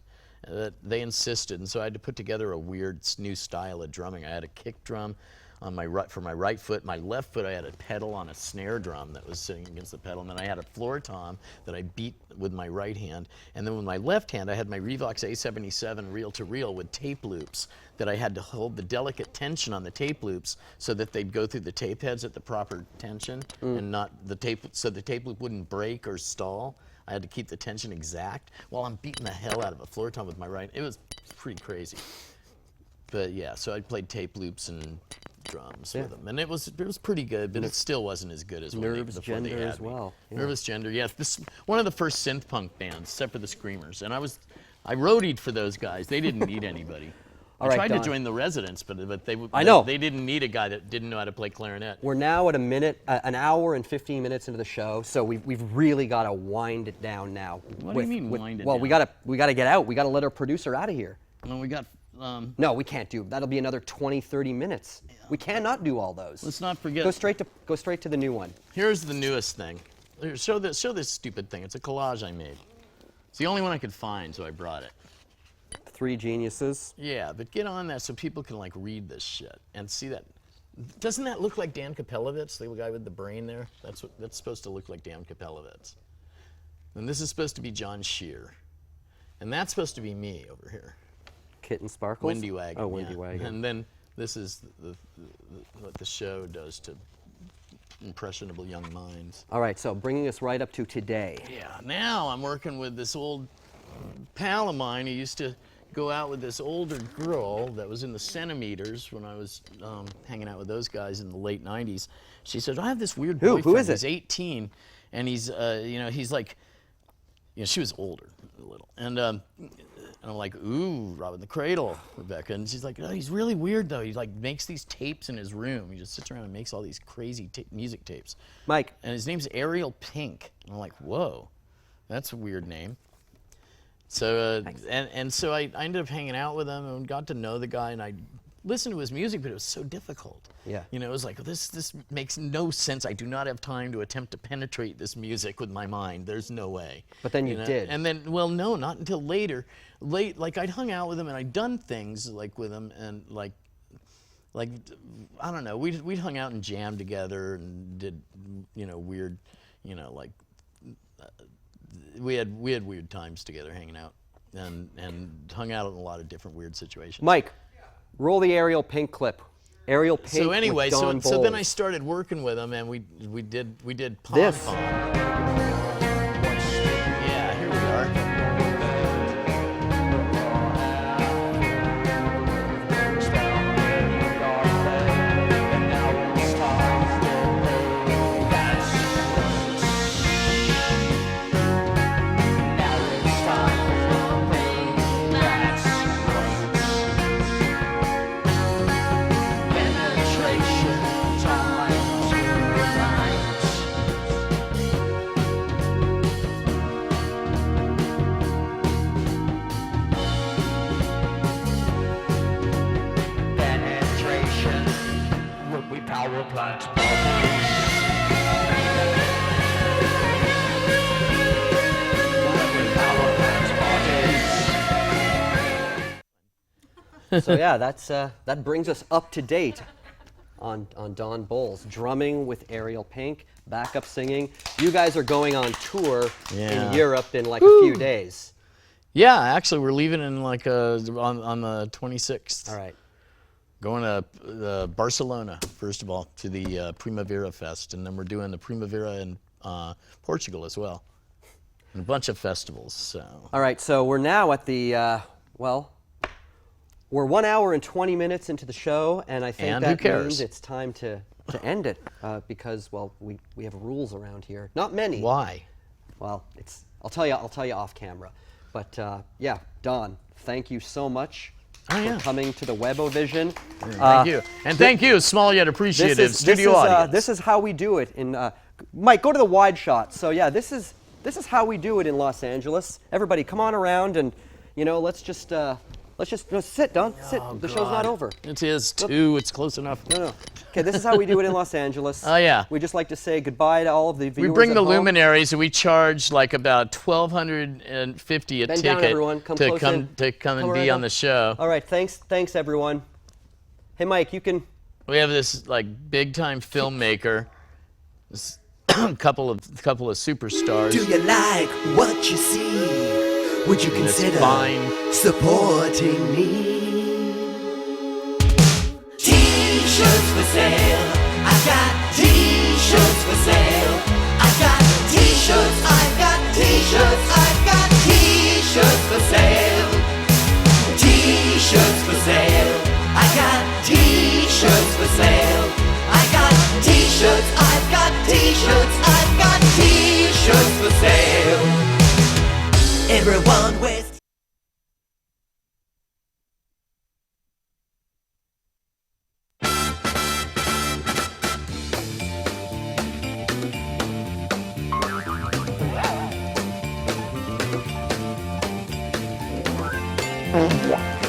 S2: They insisted, and so I had to put together a weird new style of drumming. I had a kick drum on for my right foot. My left foot, I had a pedal on a snare drum that was sitting against the pedal, and then I had a floor tom that I beat with my right hand. And then with my left hand, I had my Revox A77 reel-to-reel with tape loops that I had to hold the delicate tension on the tape loops so that they'd go through the tape heads at the proper tension and not the tape, so the tape loop wouldn't break or stall. I had to keep the tension exact while I'm beating the hell out of a floor tom with my right. It was pretty crazy. But yeah, so I played tape loops and drums with them, and it was pretty good, but it still wasn't as good as
S1: Nervous Gender as well.
S2: Yeah. Nervous Gender, yes. This one of the first synth punk bands, except for the Screamers, and I roadied for those guys. They didn't need anybody. I tried to join the Residents, but they didn't need a guy that didn't know how to play clarinet.
S1: We're now at an hour and 15 minutes into the show, so we've really got to wind it down now.
S2: What do you mean wind it down?
S1: Well, we got to get out. We got to let our producer out of here.
S2: Well, we got.
S1: No, we can't do. That'll be another 20, 30 minutes. Yeah. We cannot do all those.
S2: Let's not forget.
S1: Go straight to the new one.
S2: Here's the newest thing. Here, show this stupid thing. It's a collage I made. It's the only one I could find, so I brought it.
S1: Three geniuses.
S2: Yeah, but get on that so people can like read this shit and see that. Doesn't that look like Dan Kapelovitz, the guy with the brain there? That's supposed to look like Dan Kapelovitz. And this is supposed to be John Shear, and that's supposed to be me over here.
S1: Kitten Sparkles?
S2: Windy Wagon.
S1: Oh, Windy Wagon.
S2: And then this is what the show does to impressionable young minds.
S1: All right, so bringing us right up to today.
S2: Yeah, now I'm working with this old pal of mine who used to go out with this older girl that was in the Centimeters when I was hanging out with those guys in the late 90s. She said, I have this weird boyfriend.
S1: Who is it?
S2: He's 18, and he's, he's like, she was older a little. And I'm like, ooh, Robin the Cradle, Rebecca. And she's like, oh, he's really weird, though. He like makes these tapes in his room. He just sits around and makes all these crazy music tapes.
S1: Mike.
S2: And his name's Ariel Pink. And I'm like, whoa, that's a weird name. So, so I ended up hanging out with him and got to know the guy, and I listened to his music, but it was so difficult.
S1: Yeah.
S2: It was like, this makes no sense. I do not have time to attempt to penetrate this music with my mind. There's no way.
S1: But then you did.
S2: And then, well, no, not until later. Like I'd hung out with him and I'd done things like with him, and like I don't know, we'd hung out and jammed together and did weird, like we had weird times together hanging out and hung out in a lot of different weird situations.
S1: Mike, roll the Ariel Pink clip. Ariel Pink.
S2: So anyway,
S1: with Don
S2: so then I
S1: Bolles.
S2: started working with him, and we did Pom
S1: This.
S2: Pom. Yeah, here we are.
S8: Power plant
S1: So yeah, that brings us up to date on Don Bolles, drumming with Ariel Pink, backup singing. You guys are going on tour in Europe in like a few days.
S2: Yeah, actually, we're leaving in like on the 26th.
S1: All right.
S2: Going to Barcelona, first of all, to the Primavera Fest, and then we're doing the Primavera in Portugal as well. And a bunch of festivals, so.
S1: All right, so we're now at the, we're 1 hour and 20 minutes into the show, and I think that means it's time to end it because, well, we have rules around here. Not many.
S2: Why?
S1: Well, I'll tell you off camera. But yeah, Don, thank you so much for coming to the Webovision.
S2: Thank you. And thank you, small yet appreciative studio audience.
S1: This is how we do it in, Mike, go to the wide shot. So yeah, this is how we do it in Los Angeles. Everybody come on around and, let's just sit, Don, sit. The show's not over.
S2: It is too, it's close enough.
S1: No. Okay, this is how we do it in Los Angeles.
S2: Oh, yeah.
S1: We just like to say goodbye to all of the viewers.
S2: We bring the
S1: at home.
S2: luminaries, and we charge like about $1,250 a
S1: Bend
S2: ticket
S1: down, everyone. Come close in.
S2: to come and be on the show.
S1: All right, thanks everyone. Hey, Mike, you can.
S2: We have this like big time filmmaker, this couple of superstars.
S13: Do you like what you see? Would you consider supporting me? T-shirts for sale. I got T-shirts for sale. I got T-shirts. I've got T-shirts. I've got T-shirts for sale. T-shirts for sale. I got T-shirts for sale. I got T-shirts. I've got T-shirts. I've got T-shirts for sale. Everyone with
S6: Yeah.